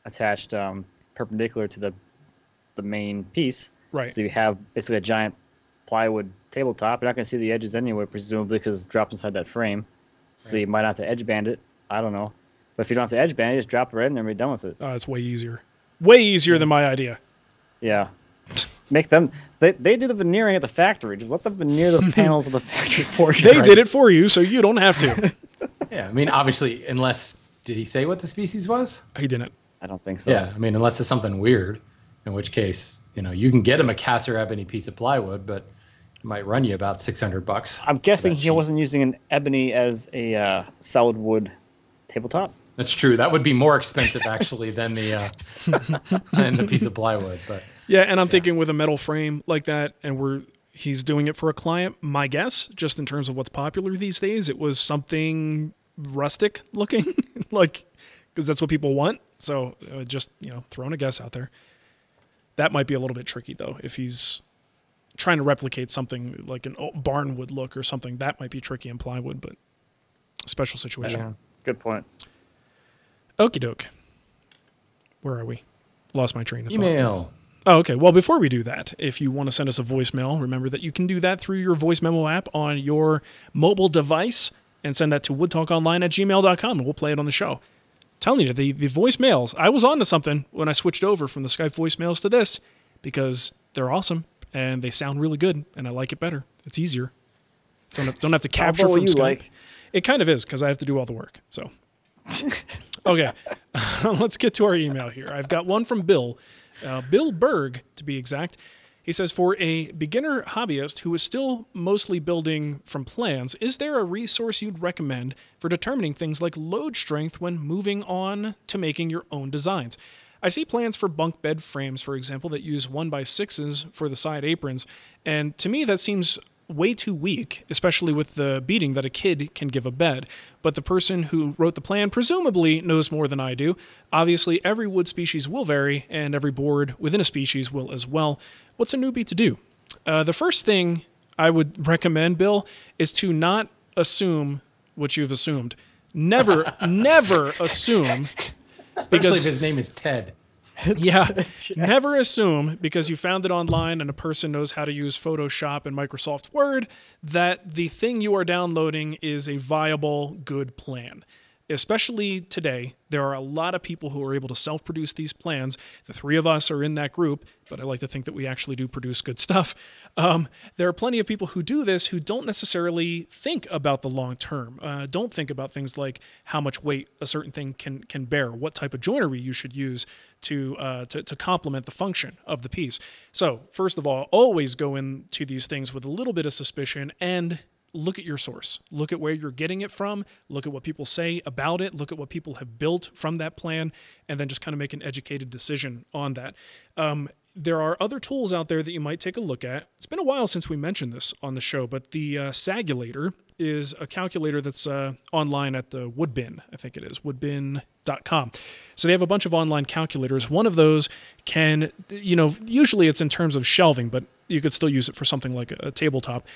attached perpendicular to the main piece. Right. So you have basically a giant plywood tabletop. You're not going to see the edges anyway, presumably, because it's dropped inside that frame. So you might not have to edge band it. I don't know. But if you don't have to edge band it, just drop it right in there and be done with it. Oh, it's way easier. Way easier than my idea. Yeah. Make them... They do the veneering at the factory. Just let them veneer the panels of the factory for you. They did it for you, so you don't have to. Yeah, I mean, obviously, unless... Did he say what the species was? He didn't. I don't think so. Yeah, I mean, unless it's something weird, in which case, you can get him a Caster ebony piece of plywood, but it might run you about $600. I'm guessing he wasn't using an ebony as a solid wood tabletop. That's true. That would be more expensive, actually, than the piece of plywood. But yeah, and I'm thinking with a metal frame like that, and he's doing it for a client. My guess, just in terms of what's popular these days, it was something rustic looking, because that's what people want. So just, throwing a guess out there. That might be a little bit tricky, though. If he's trying to replicate something like an barnwood look or something, that might be tricky in plywood, but special situation. Yeah. Good point. Okie doke. Where are we? Lost my train of thought. email. Oh, okay. Well, before we do that, if you want to send us a voicemail, remember that you can do that through your voice memo app on your mobile device and send that to woodtalkonline@gmail.com, and we'll play it on the show. Telling you, the voicemails, I was on to something when I switched over from the Skype voicemails to this because they're awesome and they sound really good and I like it better. It's easier. Don't have to capture from Skype. Like? It kind of is because I have to do all the work. So, okay, let's get to our email here. I've got one from Bill, Bill Berg to be exact. He says, for a beginner hobbyist who is still mostly building from plans, is there a resource you'd recommend for determining things like load strength when moving on to making your own designs? I see plans for bunk bed frames, for example, that use 1x6s for the side aprons, and to me that seems way too weak, especially with the beating that a kid can give a bed. But the person who wrote the plan presumably knows more than I do. Obviously, every wood species will vary, and every board within a species will as well. What's a newbie to do? The first thing I would recommend, Bill, is to not assume what you've assumed. Never, never assume. Especially if his name is Ted. Yeah, yes. Never assume because you found it online and a person knows how to use Photoshop and Microsoft Word that the thing you are downloading is a viable, good plan. Especially today, there are a lot of people who are able to self-produce these plans. The three of us are in that group, but I like to think that we actually do produce good stuff. There are plenty of people who do this who don't necessarily think about the long term, don't think about things like how much weight a certain thing can bear, what type of joinery you should use to complement the function of the piece. So first of all, always go into these things with a little bit of suspicion and look at your source. Look at where you're getting it from. Look at what people say about it. Look at what people have built from that plan, and then just kind of make an educated decision on that. there are other tools out there that you might take a look at. It's been a while since we mentioned this on the show, but the Sagulator is a calculator that's online at the Woodbin, I think it is, woodbin.com. So they have a bunch of online calculators. One of those can, usually it's in terms of shelving, but you could still use it for something like a tabletop.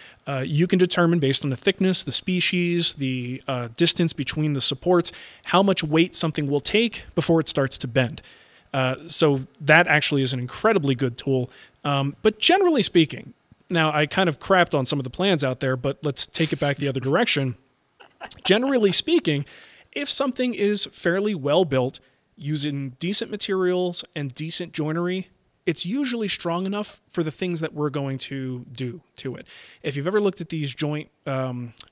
You can determine based on the thickness, the species, the distance between the supports, how much weight something will take before it starts to bend. So that actually is an incredibly good tool. But generally speaking, now I kind of crapped on some of the plans out there, but let's take it back the other direction. Generally speaking, if something is fairly well built, using decent materials and decent joinery, it's usually strong enough for the things that we're going to do to it. If you've ever looked at these joint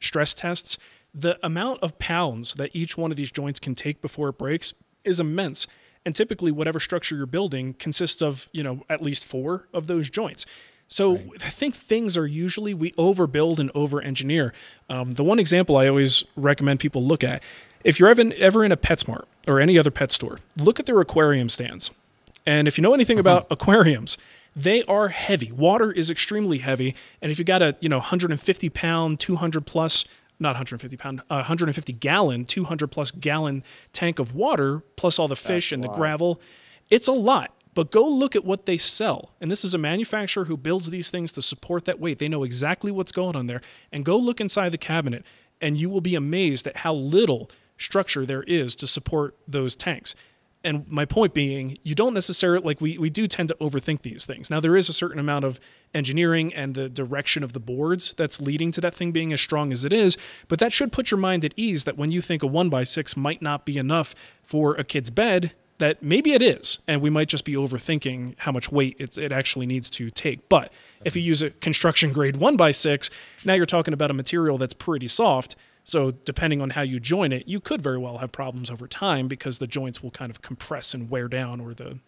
stress tests, the amount of pounds that each one of these joints can take before it breaks is immense. And typically whatever structure you're building consists of, at least 4 of those joints. So right. I think things are usually, we overbuild and over-engineer. The one example I always recommend people look at, if you're ever in a PetSmart or any other pet store, look at their aquarium stands. And if you know anything about aquariums, they are heavy. Water is extremely heavy. And if you got a 150 pound, 200 plus, not 150 pound, 150 gallon, 200 plus gallon tank of water, plus all the fish and the gravel, it's a lot. But go look at what they sell. And this is a manufacturer who builds these things to support that weight. They know exactly what's going on there. And go look inside the cabinet, and you will be amazed at how little structure there is to support those tanks. And my point being, you don't necessarily, we do tend to overthink these things. Now, there is a certain amount of engineering and the direction of the boards that's leading to that thing being as strong as it is, but that should put your mind at ease that when you think a 1x6 might not be enough for a kid's bed, that maybe it is, and we might just be overthinking how much weight it actually needs to take. But if you use a construction grade 1x6, now you're talking about a material that's pretty soft. So depending on how you join it, you could very well have problems over time because the joints will kind of compress and wear down, or the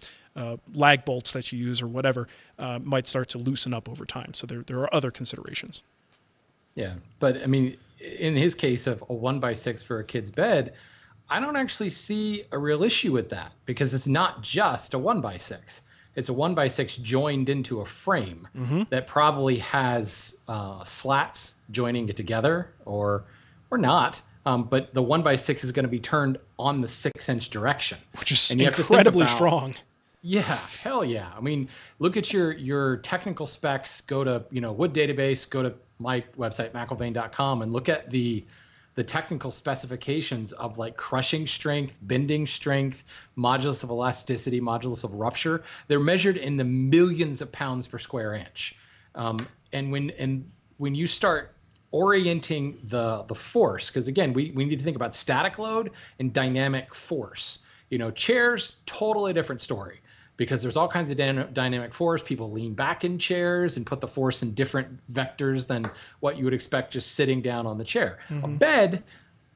lag bolts that you use or whatever might start to loosen up over time. So there are other considerations. Yeah, but I mean, in his case of a 1x6 for a kid's bed, I don't actually see a real issue with that because it's not just a 1x6. It's a 1x6 joined into a frame that probably has slats joining it together or not. But the 1x6 is going to be turned on the 6-inch direction, which is incredibly strong. Yeah, hell yeah. I mean, look at your technical specs. Go to Wood Database. Go to my website McIlvaine.com and look at the technical specifications of like crushing strength, bending strength, modulus of elasticity, modulus of rupture. They're measured in the millions of pounds per square inch. And when you start orienting the force, because again, we need to think about static load and dynamic force. Chairs, totally different story, because there's all kinds of dynamic force. People lean back in chairs and put the force in different vectors than what you would expect just sitting down on the chair. A bed,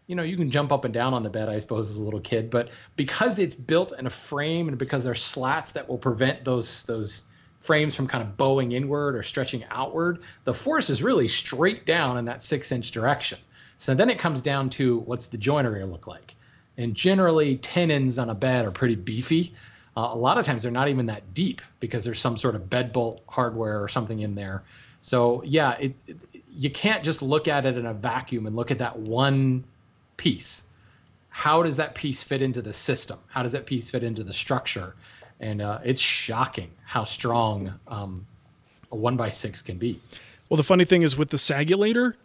you can jump up and down on the bed, I suppose, as a little kid, but because it's built in a frame and because there's slats that will prevent those frames from kind of bowing inward or stretching outward, the force is really straight down in that 6-inch direction. So then it comes down to what's the joinery look like. And generally tenons on a bed are pretty beefy. A lot of times they're not even that deep because there's some sort of bed bolt hardware or something in there. So yeah, you can't just look at it in a vacuum and look at that one piece. How does that piece fit into the system? How does that piece fit into the structure? And it's shocking how strong a 1x6 can be. Well, the funny thing is with the Sagulator,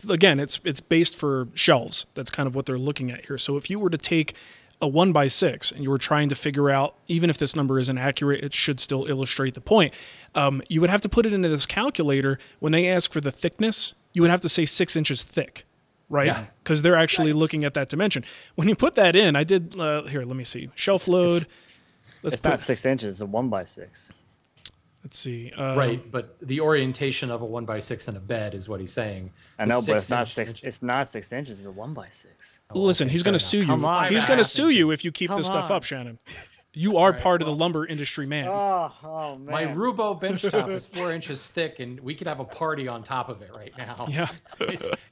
again, it's based for shelves. That's kind of what they're looking at here. So if you were to take a 1x6 and you were trying to figure out, even if this number isn't accurate, it should still illustrate the point. You would have to put it into this calculator. When they ask for the thickness, you would have to say 6 inches thick, right? Because they're actually looking at that dimension. When you put that in, I did, here, let me see, shelf load. It's not 6 inches, it's a 1x6. Let's see. Right, but the orientation of a 1x6 in a bed is what he's saying. I know, but it's not 6 inches. It's a 1x6. Listen, he's going to sue you. He's going to sue you if you keep this stuff up, Shannon. You are part of the lumber industry, man. Oh man. My Rubo benchtop is 4 inches thick, and we could have a party on top of it right now. Yeah.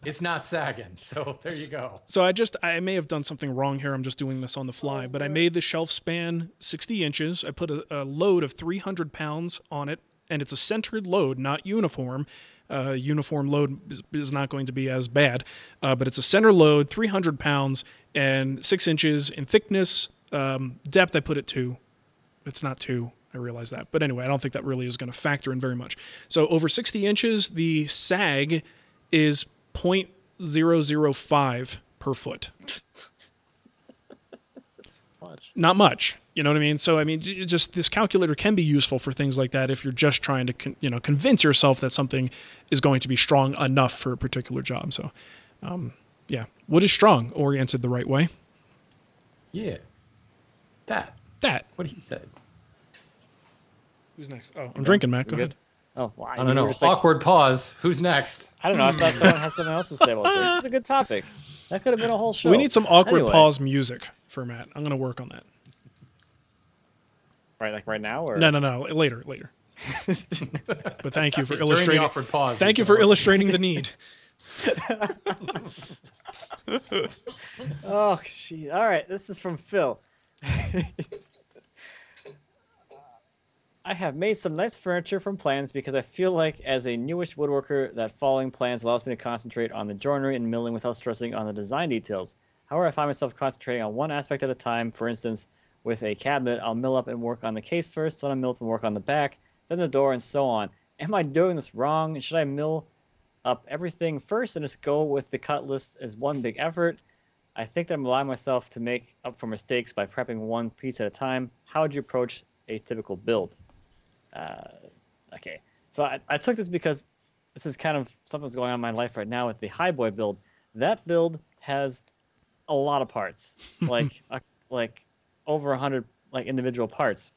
It's not sagging, so there you go. So I may have done something wrong here. I'm just doing this on the fly, but I made the shelf span 60 inches. I put a load of 300 pounds on it, and it's a centered load, not uniform. Uniform load is not going to be as bad, but it's a center load, 300 pounds, and 6 inches in thickness. Depth, I put it 2. It's not 2. I realize that. But anyway, I don't think that really is going to factor in very much. So over 60 inches, the sag is 0.005 per foot. Not much. You know what I mean? So, I mean, just this calculator can be useful for things like that if you're just trying to, convince yourself that something is going to be strong enough for a particular job. So, yeah. Wood is strong, oriented the right way. Yeah. That. What he said. Who's next? Oh, I'm drinking, Matt. Go ahead. Oh, well, I don't know. Awkward pause. Who's next? I don't know. I thought someone has something else to say about this. This is a good topic. That could have been a whole show. We need some awkward pause music for Matt. I'm going to work on that. Right, like right now, or no, later. But thank you for illustrating. During the awkward pause. Thank you for illustrating the need. Oh, gee. All right, this is from Phil. I have made some nice furniture from plans because I feel like as a newish woodworker that following plans allows me to concentrate on the joinery and milling without stressing on the design details. However, I find myself concentrating on one aspect at a time. For instance, with a cabinet, I'll mill up and work on the case first, then I'll mill up and work on the back, then the door, and so on. Am I doing this wrong? Should I mill up everything first and just go with the cut list as one big effort? I think that I'm allowing myself to make up for mistakes by prepping one piece at a time. How would you approach a typical build? Okay, so I took this because this is kind of something that's going on in my life right now with the Highboy build. That build has a lot of parts, like over 100 individual parts,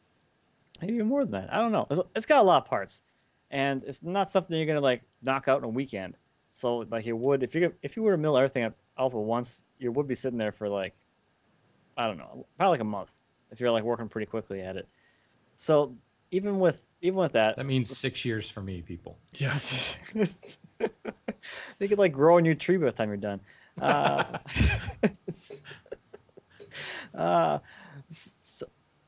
maybe even more than that. I don't know. It's got a lot of parts, and it's not something you're gonna knock out in a weekend. So you would if you were to mill everything up all at once, you would be sitting there for I don't know, probably a month if you're working pretty quickly at it. So even with that means 6 years for me, people. Yeah. They could grow a new tree by the time you're done.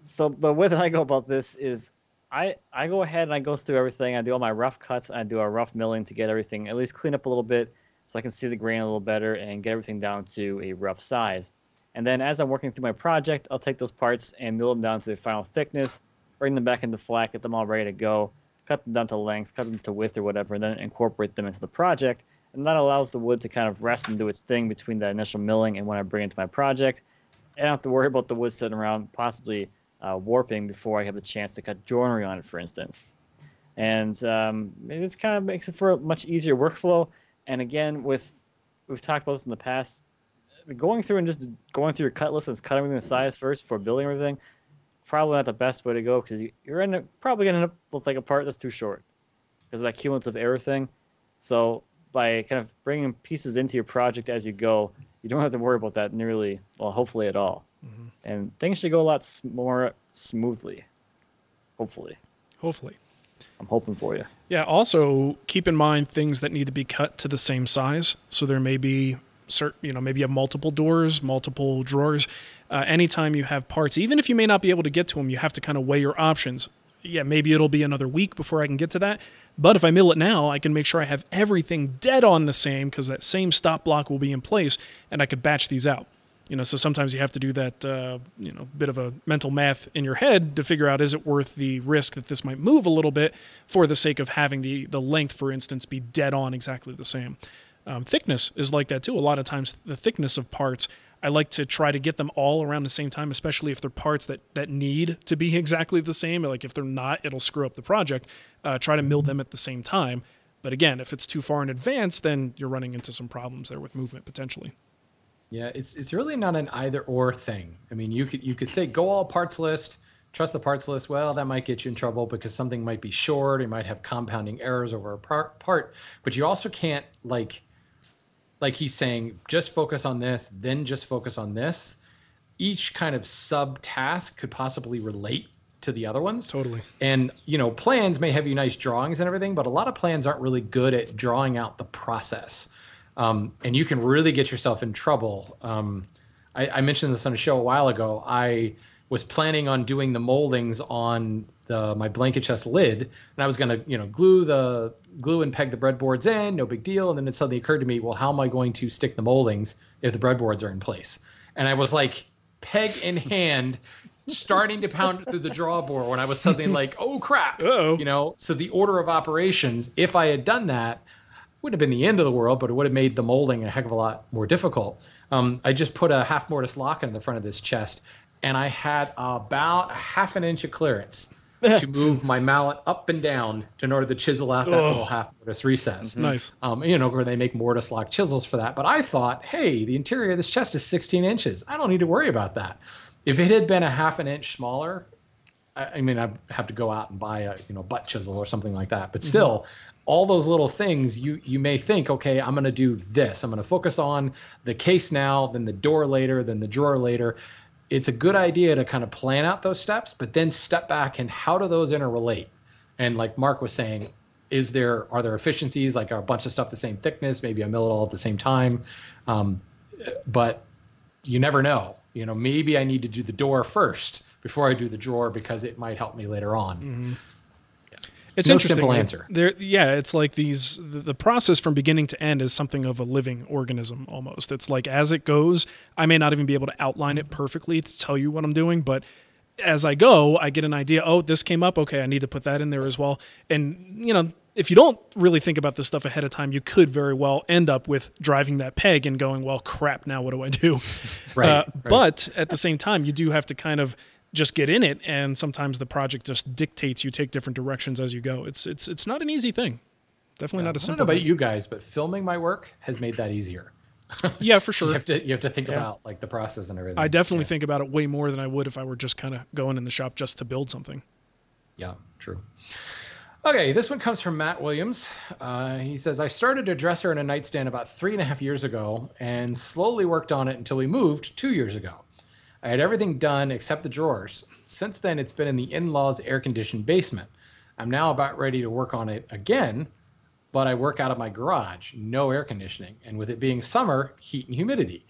So the way that I go about this is I go ahead and I go through everything. I do all my rough cuts. I do a rough milling to get everything at least clean up a little bit so I can see the grain a little better and get everything down to a rough size. And then as I'm working through my project, I'll take those parts and mill them down to the final thickness, bring them back into flat, get them all ready to go, cut them down to length, cut them to width or whatever, and then incorporate them into the project. And that allows the wood to kind of rest and do its thing between the initial milling and when I bring it to my project. I don't have to worry about the wood sitting around possibly warping before I have the chance to cut joinery on it, for instance. And this kind of makes it for a much easier workflow. And again, we've talked about this in the past, going through your cut list and cutting everything the size first before building everything, probably not the best way to go because you're probably going to end up with a part that's too short because of that cumulative error thing. So by kind of bringing pieces into your project as you go, you don't have to worry about that hopefully at all. Mm-hmm. And things should go a lot more smoothly. Hopefully. I'm hoping for you. Yeah, also keep in mind things that need to be cut to the same size. So there may be maybe you have multiple doors, multiple drawers. Anytime you have parts, even if you may not be able to get to them, you have to kind of weigh your options. Yeah, maybe it'll be another week before I can get to that. But if I mill it now, I can make sure I have everything dead on the same because that same stop block will be in place and I could batch these out. So sometimes you have to do that, bit of a mental math in your head to figure out, is it worth the risk that this might move a little bit for the sake of having the length, for instance, be dead on exactly the same. Thickness is like that too. A lot of times the thickness of parts, I like to try to get them all around the same time, especially if they're parts that need to be exactly the same. Like if they're not, it'll screw up the project. Try to mill them at the same time. But again, if it's too far in advance, then you're running into some problems there with movement potentially. Yeah, it's really not an either or thing. I mean, you could say go all parts list, trust the parts list. Well, that might get you in trouble because something might be short. You might have compounding errors over a part. But you also can't like he's saying, just focus on this, then just focus on this. each kind of sub-task could possibly relate to the other ones. Totally. And, plans may have you nice drawings and everything, but a lot of plans aren't really good at drawing out the process. And you can really get yourself in trouble. I mentioned this on a show a while ago. I was planning on doing the moldings on my blanket chest lid, and I was going to, glue and peg the breadboards in, no big deal. And then it suddenly occurred to me, well, how am I going to stick the moldings if the breadboards are in place? And I was like, peg in hand, starting to pound it through the drawboard when I was suddenly like, oh crap. Uh-oh. So the order of operations, if I had done that, wouldn't have been the end of the world, but it would have made the molding a heck of a lot more difficult. I just put a half mortise lock in the front of this chest, and I had about a half an inch of clearance to move my mallet up and down in order to chisel out that little half mortise recess. Nice. Where they make mortise lock chisels for that. But I thought, hey, the interior of this chest is 16 inches. I don't need to worry about that. If it had been a half an inch smaller, I'd have to go out and buy a butt chisel or something like that. But still, all those little things, you may think, okay, I'm going to do this. I'm going to focus on the case now, then the door later, then the drawer later. It's a good idea to kind of plan out those steps, but then step back and how do those interrelate? And like Mark was saying, are there efficiencies, like are a bunch of stuff the same thickness? Maybe I mill it all at the same time. But you never know. Maybe I need to do the door first before I do the drawer because it might help me later on. Mm-hmm. It's no interesting. Simple answer. It's like the process from beginning to end is something of a living organism almost. It's like as it goes, I may not even be able to outline it perfectly to tell you what I'm doing, but as I go, I get an idea. Oh, this came up. Okay, I need to put that in there as well. And if you don't really think about this stuff ahead of time, you could very well end up with driving that peg and going, well, crap, now what do I do? Right. But at the same time, you do have to kind of just get in it, and sometimes the project just dictates you take different directions as you go. It's not an easy thing. Definitely not a simple I don't know about thing. you guys, but filming my work has made that easier. Yeah, for sure. You have to think about like the process and everything. I definitely think about it way more than I would if I were just kind of going in the shop just to build something. Yeah, true. Okay, this one comes from Matt Williams. He says, I started a dresser and a nightstand about 3.5 years ago and slowly worked on it until we moved 2 years ago. I had everything done except the drawers. Since then, it's been in the in-laws' air-conditioned basement. I'm now about ready to work on it again, but I work out of my garage, no air conditioning, and with it being summer, heat and humidity.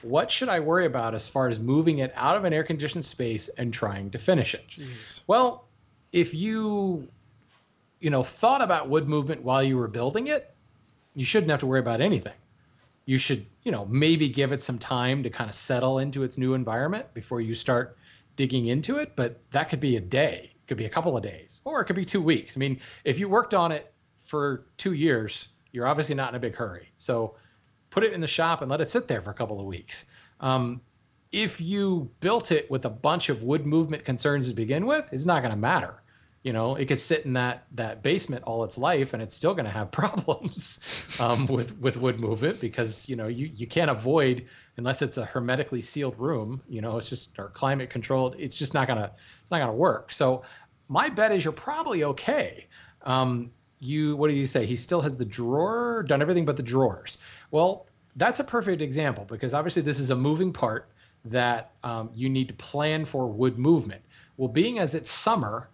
What should I worry about as far as moving it out of an air-conditioned space and trying to finish it? Jeez. Well, if you thought about wood movement while you were building it, you shouldn't have to worry about anything. You should, maybe give it some time to kind of settle into its new environment before you start digging into it. But that could be a day, it could be a couple of days, or it could be 2 weeks. I mean, if you worked on it for 2 years, you're obviously not in a big hurry. So put it in the shop and let it sit there for a couple of weeks. If you built it with a bunch of wood movement concerns to begin with, it's not going to matter. It could sit in that basement all its life, and it's still going to have problems with wood movement because you can't avoid, unless it's a hermetically sealed room. It's just or climate controlled. It's just not gonna work. So my bet is you're probably okay. What do you say? He still has the drawer, done everything but the drawers. Well, that's a perfect example because obviously this is a moving part that you need to plan for wood movement. Well, being as it's summer,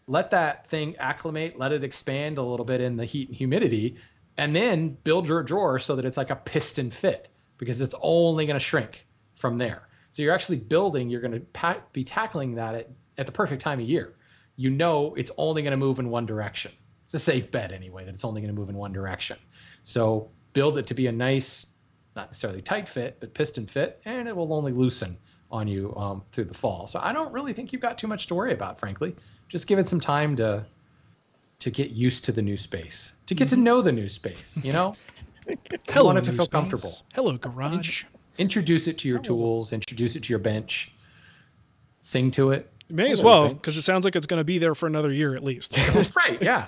let that thing acclimate, let it expand a little bit in the heat and humidity, and then build your drawer so that it's like a piston fit because it's only going to shrink from there. So you're actually building, you're going to be tackling that at the perfect time of year. It's only going to move in one direction. It's a safe bet anyway that it's only going to move in one direction. So build it to be a nice, not necessarily tight fit, but piston fit, and it will only loosen on you through the fall. So I don't really think you've got too much to worry about, frankly. Just give it some time to get used to the new space, to get to know the new space, Hello, you want it to new feel space. comfortable. Hello, garage. Introduce it to your tools, introduce it to your bench, sing to it. You may as well, because it sounds like it's going to be there for another year at least. So. Right, yeah.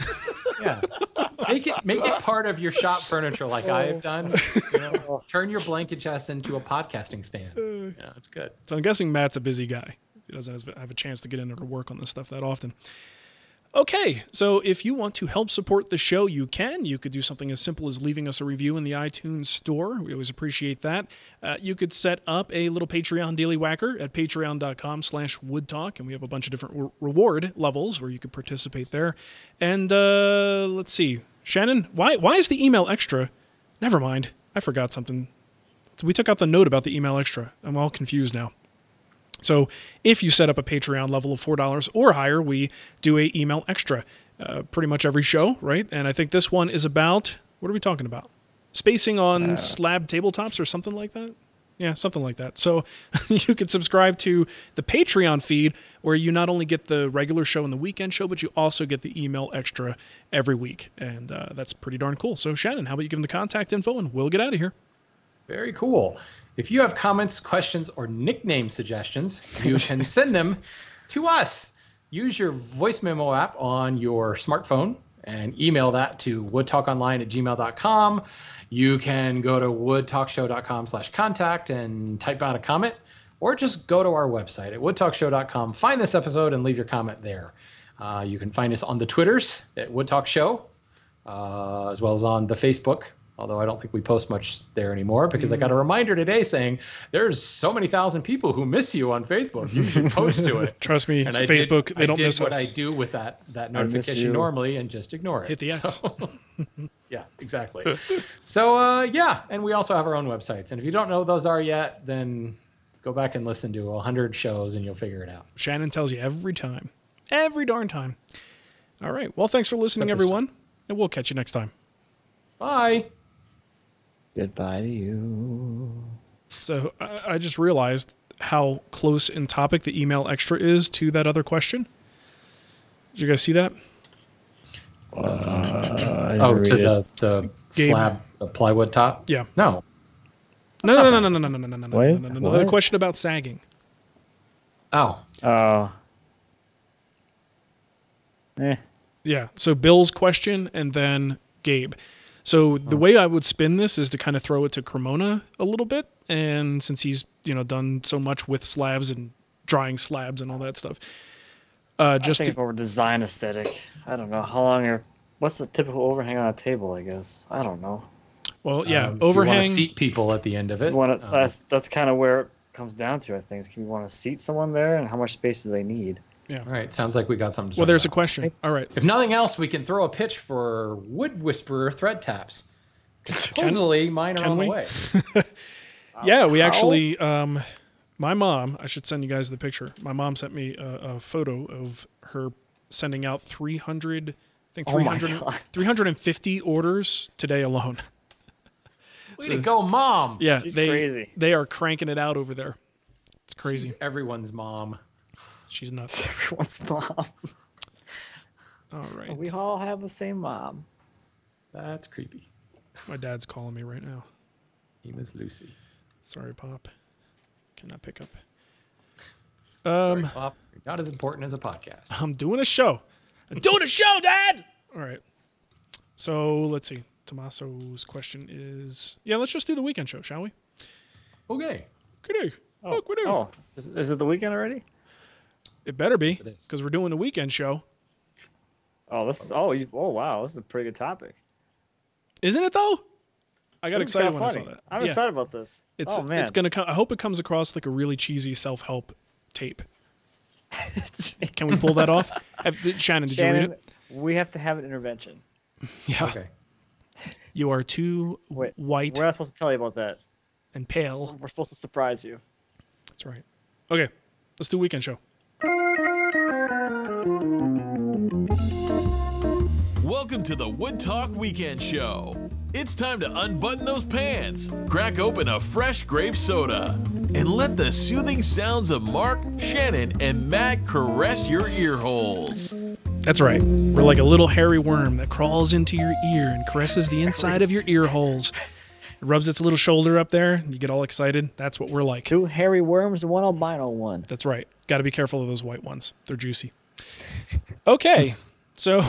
Make it part of your shop furniture like I have done. Turn your blanket chest into a podcasting stand. Yeah, it's good. So I'm guessing Matt's a busy guy. He doesn't have a chance to get in there to work on this stuff that often. Okay, so if you want to help support the show, you can. You could do something as simple as leaving us a review in the iTunes store. We always appreciate that. You could set up a little Patreon daily whacker at patreon.com/woodtalk, and we have a bunch of different reward levels where you could participate there. And let's see. Shannon, why is the email extra? Never mind. I forgot something. So we took out the note about the email extra. I'm all confused now. So if you set up a Patreon level of $4 or higher, we do a email extra pretty much every show, right? And I think this one is about, what are we talking about? Spacing on slab tabletops or something like that? Yeah, something like that. So you could subscribe to the Patreon feed where you not only get the regular show and the weekend show, but you also get the email extra every week. And that's pretty darn cool. So Shannon, how about you give them the contact info and we'll get out of here. Very cool. If you have comments, questions, or nickname suggestions, you can send them to us. Use your voice memo app on your smartphone and email that to woodtalkonline@gmail.com. You can go to woodtalkshow.com/contact and type out a comment, or just go to our website at woodtalkshow.com. Find this episode and leave your comment there. You can find us on the Twitters at woodtalkshow, as well as on the Facebook. Although I don't think we post much there anymore because I got a reminder today saying there's so many thousand people who miss you on Facebook. You should post to it. Trust me, and Facebook, they don't miss us. I did what I do with that notification normally and just ignore it. Hit the X. So, yeah, exactly. So, yeah, and we also have our own websites. And if you don't know what those are yet, then go back and listen to 100 shows and you'll figure it out. Shannon tells you every time. Every darn time. All right. Well, thanks for listening, everyone. And we'll catch you next time. Bye. Goodbye to you. So I just realized how close in topic the email extra is to that other question. Did you guys see that? To the slab, the plywood top? Yeah. No. No. The question about sagging. Oh. Yeah. So Bill's question and then Gabe. So the way I would spin this is to kind of throw it to Cremona a little bit, and since he's done so much with slabs and drying slabs and all that stuff, just think over design aesthetic. I don't know how long what's the typical overhang on a table. I guess I don't know. Well, yeah, overhang. overhang. You want to seat people at the end of it. That's kind of where it comes down to. I think is, can you want to seat someone there, and how much space do they need? Yeah. All right. Sounds like we got something to Well, there's about. a question. All right. If nothing else, we can throw a pitch for Wood Whisperer thread taps. Supposedly, mine are on the way. Yeah, we actually, my mom, I should send you guys the picture. My mom sent me a photo of her sending out 300, I think 350 orders today alone. Way to go, Mom. Yeah, She's crazy. They are cranking it out over there. It's crazy. She's everyone's mom. She's nuts. Everyone's mom. All right. We all have the same mom. That's creepy. My dad's calling me right now. He was Lucy. Sorry, Pop. Cannot pick up. Sorry, Pop. You're not as important as a podcast. I'm doing a show. I'm doing a show, Dad! All right. So, let's see. Tommaso's question is... Yeah, let's just do the weekend show, shall we? Okay. Good day. Oh, is it the weekend already? It better be, Yes, it is. because we're doing the weekend show. Oh, this is wow, this is a pretty good topic. Isn't it, though? I got This is excited kinda when funny. I saw that. I'm Yeah. excited about this. It's man. it's gonna come. I hope it comes across like a really cheesy self-help tape. Can we pull that off? Shannon, did you read it? We have to have an intervention. Yeah. Okay. You are too Wait, white we're not supposed to tell you about that. and pale. We're supposed to surprise you. That's right. Okay, let's do weekend show. Welcome to the Wood Talk Weekend Show. It's time to unbutton those pants, crack open a fresh grape soda, and let the soothing sounds of Mark, Shannon, and Matt caress your ear holes. That's right. We're like a little hairy worm that crawls into your ear and caresses the inside of your ear holes. It rubs its little shoulder up there. And you get all excited. That's what we're like. 2 hairy worms and 1 albino one. That's right. Got to be careful of those white ones. They're juicy. Okay. So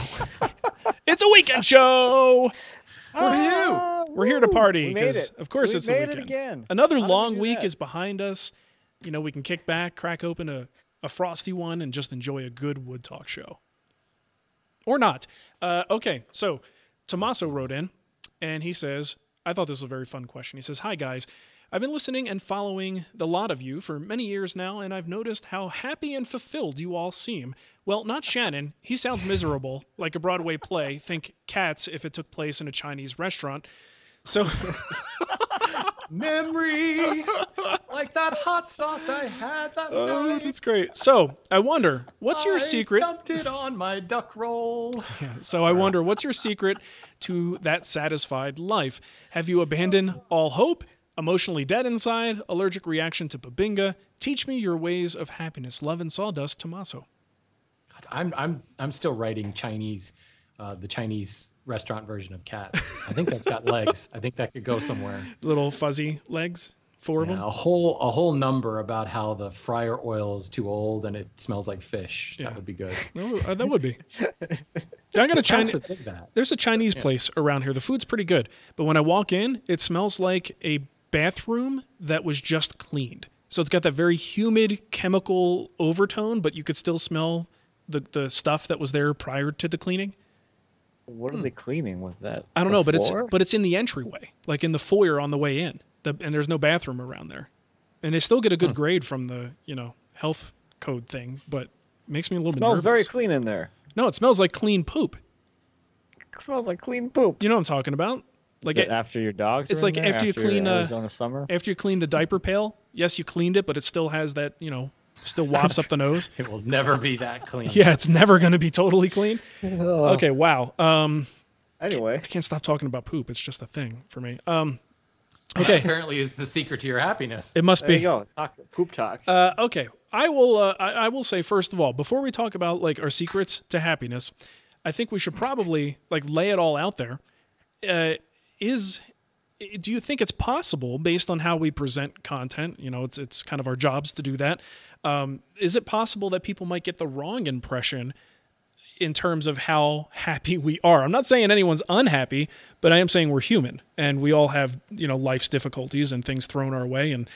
it's a weekend show. We're here to party We made because, it. of course, We it's the made it weekend. again. Another How did long we do week that? is behind us. You know, we can kick back, crack open a frosty one, and just enjoy a good Wood Talk show. or not. Okay, so Tommaso wrote in, and he says, I thought this was a very fun question. He says, "Hi, guys. I've been listening and following the lot of you for many years now, and I've noticed how happy and fulfilled you all seem. Well, not Shannon. He sounds miserable, like a Broadway play. Think Cats if it took place in a Chinese restaurant. So, Memory, like that hot sauce I had last night. that's great. So, I wonder, what's your secret? Dumped it on my duck roll. Yeah, so I wonder, what's your secret to that satisfied life? Have you abandoned all hope? Emotionally dead inside? Allergic reaction to babinga? Teach me your ways of happiness. Love and sawdust, Tommaso." I'm still writing Chinese, the Chinese restaurant version of Cat. I think that's got legs. I think that could go somewhere. Little fuzzy legs, 4 of them. A whole number about how the fryer oil is too old and it smells like fish. Yeah. That would be good. Oh, that would be. I got a Chinese. There's a Chinese place around here. The food's pretty good, but when I walk in, it smells like a bathroom that was just cleaned. So it's got that very humid chemical overtone, but you could still smell the stuff that was there prior to the cleaning. What are they cleaning with that? I don't know, but floor? it's in the entryway, like in the foyer on the way in. And there's no bathroom around there. And they still get a good grade from the, health code thing, but it makes me a little bit nervous. Smells very clean in there. No, it smells like clean poop. It smells like clean poop. You know what I'm talking about? Like Is it after your dogs. It's like after you clean Arizona summer. After you clean the diaper pail. Yes, you cleaned it, but it still has that, still wafts up the nose. It will never be that clean. Yeah, it's never going to be totally clean. Okay, wow. Anyway, I can't stop talking about poop. It's just a thing for me. Okay. Apparently is the secret to your happiness. It must there be. you go. Poop talk. Okay. I will say, first of all, before we talk about like our secrets to happiness, I think we should probably like lay it all out there. Do you think it's possible, based on how we present content, it's kind of our jobs to do that. Is it possible that people might get the wrong impression in terms of how happy we are? I'm not saying anyone's unhappy, but I am saying we're human and we all have, life's difficulties and things thrown our way. And,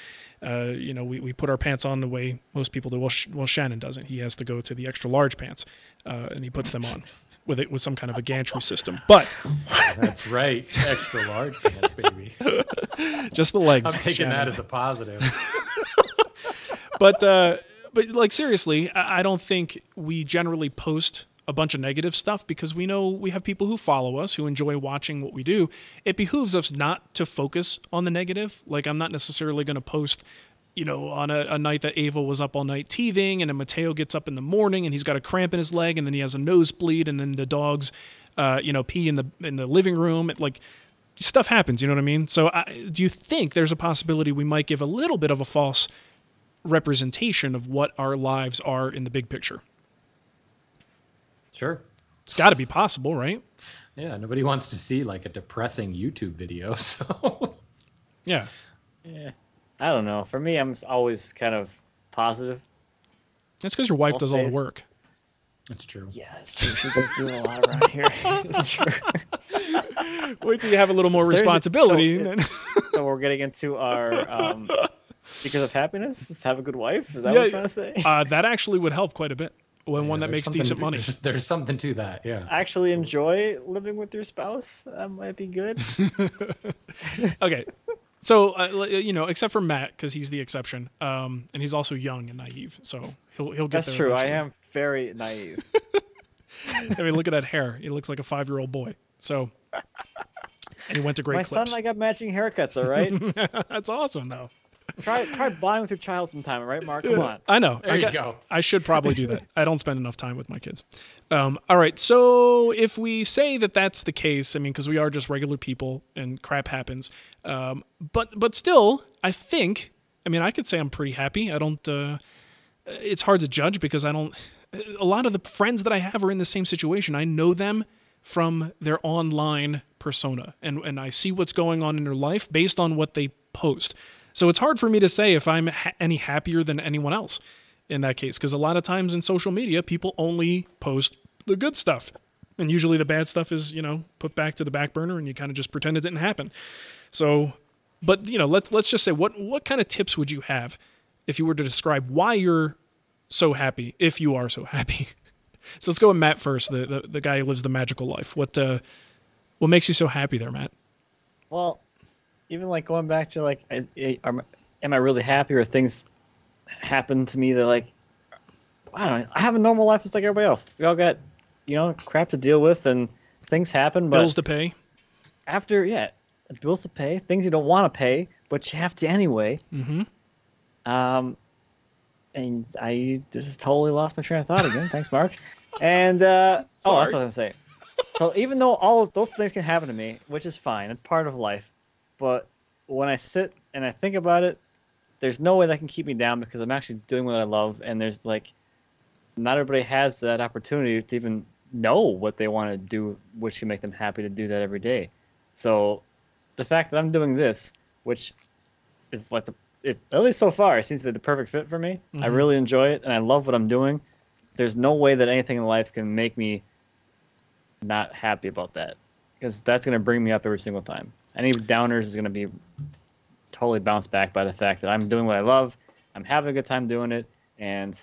we put our pants on the way most people do. Well, Shannon doesn't. He has to go to the extra large pants and he puts them on with some kind of a gantry system. But that's right. Extra large pants, baby. Just the legs. I'm taking Shannon. that as a positive. But like seriously, I don't think we generally post a bunch of negative stuff because we know we have people who follow us, who enjoy watching what we do. It behooves us not to focus on the negative. Like I'm not necessarily going to post, on a night that Ava was up all night teething and then Mateo gets up in the morning and he's got a cramp in his leg and then he has a nosebleed and then the dogs, pee in the living room. Like stuff happens, you know what I mean? So do you think there's a possibility we might give a little bit of a false representation of what our lives are in the big picture? Sure. It's got to be possible, right? Yeah, nobody wants to see like a depressing YouTube video, so yeah. Yeah. I don't know. For me, I'm always kind of positive. That's because your wife does all the days. work. That's true. Yeah, that's true. She does do a lot around here. It's true. Wait till you have a little more responsibility. So we're getting into our secret of happiness. Is have a good wife. Is that what you're trying to say? That actually would help quite a bit. One that makes decent money. There's something to that, yeah. Actually enjoy living with your spouse. That might be good. Okay. So, except for Matt, because he's the exception, and he's also young and naive, so he'll get That's there. true. Eventually. I am very naive. I mean, look at that hair. He looks like a 5-year-old boy. So, and he went to great My clips. son and I got matching haircuts, all right? That's awesome, though. Try bonding with your child sometime, all right, Mark? Come on. I know. There you go. I should probably do that. I don't spend enough time with my kids. All right. So if we say that that's the case, I mean, because we are just regular people and crap happens. But still, I could say I'm pretty happy. I don't, it's hard to judge because a lot of the friends that I have are in the same situation. I know them from their online persona and I see what's going on in their life based on what they post. So it's hard for me to say if I'm any happier than anyone else in that case, because a lot of times in social media, people only post the good stuff. And usually the bad stuff is, put back to the back burner and you kind of just pretend it didn't happen. So, but, let's just say, what kind of tips would you have if you were to describe why you're so happy, if you are so happy? So let's go with Matt first, the guy who lives the magical life. What makes you so happy there, Matt? Well, even like going back to like, am I really happy, or things happen to me that like, I don't know. I have a normal life just like everybody else. We all got, crap to deal with and things happen. But bills to pay. Bills to pay, things you don't want to pay, but you have to anyway. Mm-hmm. And I just totally lost my train of thought again. Thanks, Mark. And that's what I was going to say. So even though all those things can happen to me, which is fine, it's part of life. But when I sit and I think about it, there's no way that can keep me down because I'm actually doing what I love. And there's like, not everybody has that opportunity to even know what they want to do, which can make them happy to do that every day. So the fact that I'm doing this, which is like at least so far, it seems to be the perfect fit for me. Mm-hmm. I really enjoy it and I love what I'm doing. There's no way that anything in life can make me not happy about that, because that's going to bring me up every single time. Any downers is going to be totally bounced back by the fact that I'm doing what I love, I'm having a good time doing it, and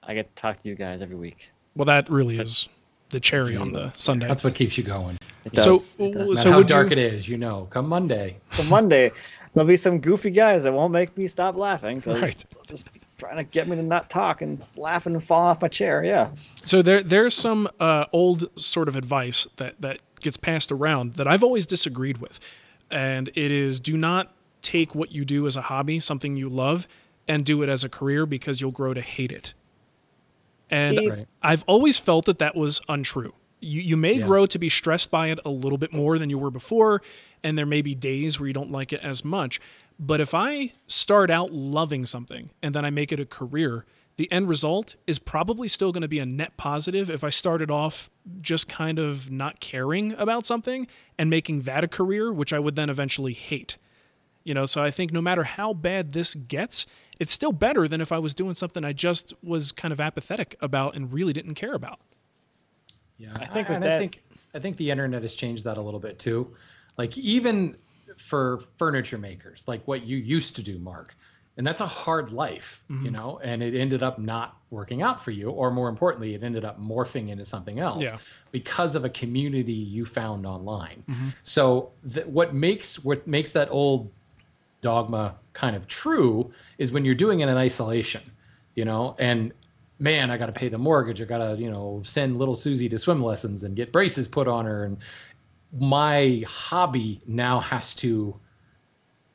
I get to talk to you guys every week. Well, that really is the cherry on the sundae. That's what keeps you going. It does. So how dark it is, come Monday. So Monday, there'll be some goofy guys that won't make me stop laughing, because right. just trying to get me to not talk and laughing and falling off my chair. Yeah. So there's some old sort of advice that gets passed around that I've always disagreed with. And it is, do not take what you do as a hobby, something you love, and do it as a career, because you'll grow to hate it. And I've always felt that was untrue. You may grow to be stressed by it a little bit more than you were before, and there may be days where you don't like it as much. But if I start out loving something and then I make it a career, the end result is probably still going to be a net positive if I started off just kind of not caring about something and making that a career, which I would then eventually hate. So I think no matter how bad this gets, it's still better than if I was doing something I just was kind of apathetic about and really didn't care about. Yeah, I think the internet has changed that a little bit too. Like even for furniture makers, like what you used to do, Mark, and that's a hard life, mm-hmm. And it ended up not working out for you, or more importantly, it ended up morphing into something else because of a community you found online. Mm-hmm. So what makes that old dogma kind of true is when you're doing it in isolation, and man, I got to pay the mortgage. I got to, send little Susie to swim lessons and get braces put on her. And my hobby now has to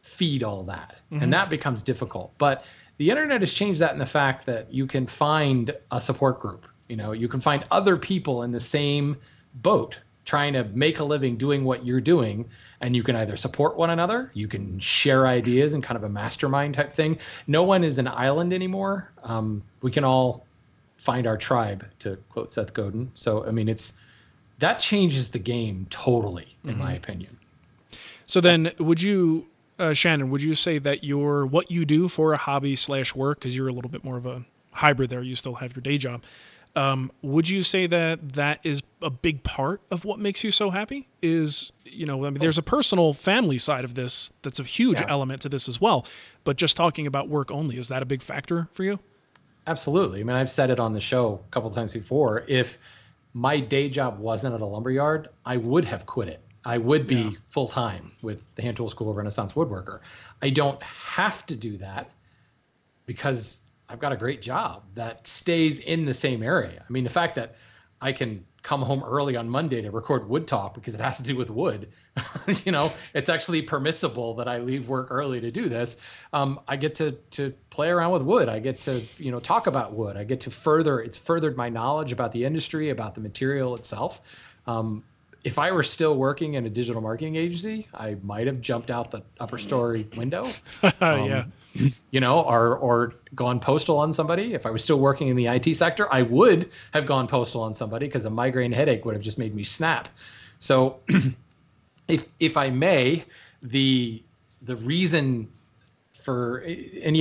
feed all that. Mm-hmm. And that becomes difficult. But the internet has changed that in the fact that you can find a support group. You can find other people in the same boat trying to make a living doing what you're doing. And you can either support one another, you can share ideas and kind of a mastermind type thing. No one is an island anymore. We can all find our tribe, to quote Seth Godin. So, that changes the game totally, in my opinion. So then would you, Shannon, would you say that what you do for a hobby / work, because you're a little bit more of a hybrid there, you still have your day job. Would you say that is a big part of what makes you so happy? There's a personal family side of this that's a huge element to this as well. But just talking about work only, is that a big factor for you? Absolutely. I've said it on the show a couple of times before. If my day job wasn't at a lumberyard, I would have quit it. I would be full-time with the Hand Tool School of Renaissance Woodworker. I don't have to do that because I've got a great job that stays in the same area. The fact that I can come home early on Monday to record Wood Talk because it has to do with wood, it's actually permissible that I leave work early to do this. I get to play around with wood. I get to, talk about wood. I get to furthered my knowledge about the industry, about the material itself. If I were still working in a digital marketing agency, I might have jumped out the upper story window. Or gone postal on somebody. If I was still working in the IT sector, I would have gone postal on somebody because a migraine headache would have just made me snap. So if I may, the reason for, and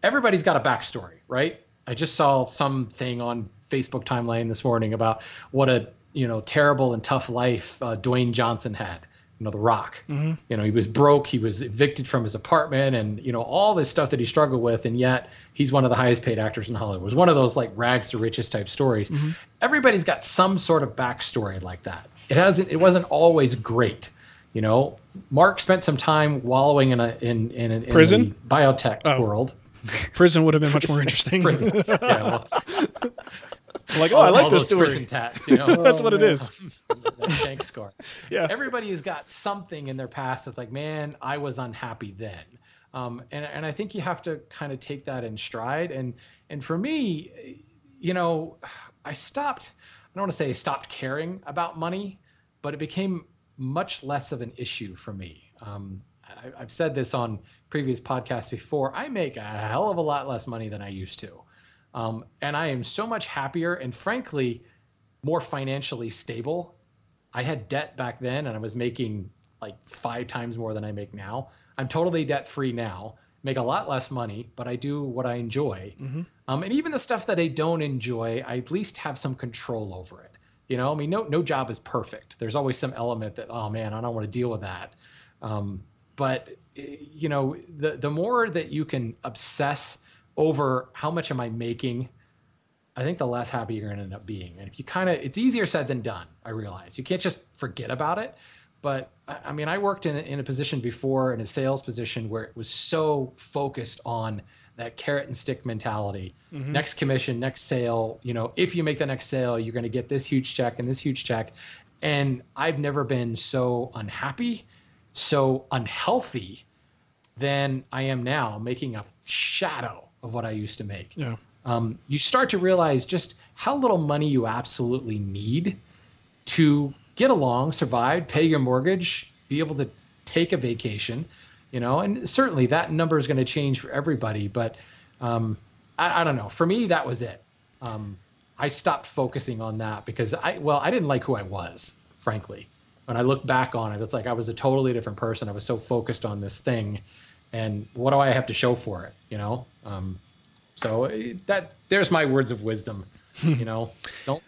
everybody's got a backstory, right? I just saw something on Facebook timeline this morning about what a terrible and tough life Dwayne Johnson had. The Rock. He was broke. He was evicted from his apartment, and all this stuff that he struggled with, and yet he's one of the highest paid actors in Hollywood. It was one of those like rags to riches type stories. Everybody's got some sort of backstory like that. It wasn't always great. Mark spent some time wallowing in a prison biotech world. Prison would have been much more interesting. Prison. Yeah, like, I like this story. Prison tats, That's what it is. That shank scar. Yeah. Everybody has got something in their past that's like, man, I was unhappy then. And I think you have to kind of take that in stride. And for me, I don't want to say I stopped caring about money, but it became much less of an issue for me. I've said this on previous podcasts before. I make a hell of a lot less money than I used to. And I am so much happier and frankly, more financially stable. I had debt back then and I was making like 5 times more than I make now. I'm totally debt free now, make a lot less money, but I do what I enjoy. And even the stuff that I don't enjoy, I at least have some control over it. No job is perfect. There's always some element that, oh man, I don't want to deal with that. But the more that you can obsess over how much am I making, I think the less happy you're going to end up being. And if you it's easier said than done. I realize you can't just forget about it. But I mean, I worked in a position before, in a sales position, where it was so focused on that carrot and stick mentality. Next commission, next sale. If you make the next sale, you're going to get this huge check and this huge check. And I've never been so unhappy, so unhealthy than I am now, making a shadow of what I used to make. Yeah. You start to realize just how little money you absolutely need to get along, survive, pay your mortgage, be able to take a vacation, and certainly that number is going to change for everybody. But I don't know. For me, that was it. I stopped focusing on that because I didn't like who I was, frankly. When I look back on it, it's like I was a totally different person. I was so focused on this thing, and what do I have to show for it? So there's my words of wisdom. Don't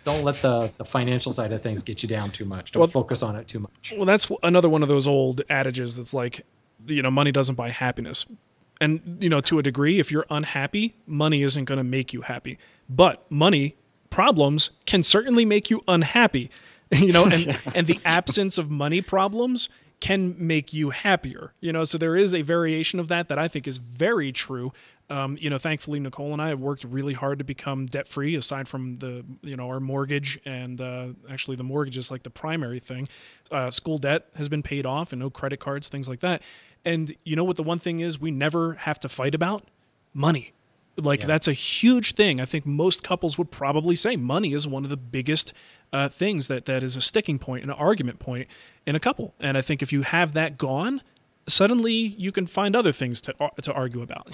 let the financial side of things get you down too much. Don't focus on it too much. Well, that's another one of those old adages that's like, money doesn't buy happiness. And, to a degree, if you're unhappy, money isn't going to make you happy. But problems can certainly make you unhappy, and the absence of money problems can make you happier, so there is a variation of that I think is very true. Thankfully, Nicole and I have worked really hard to become debt-free, aside from our mortgage, and actually the mortgage is like the primary thing. School debt has been paid off and no credit cards, things like that. And what the one thing is we never have to fight about? Money. That's a huge thing. I think most couples would probably say money is one of the biggest things that is a sticking point, an argument point in a couple. And I think if you have that gone, suddenly you can find other things to argue about.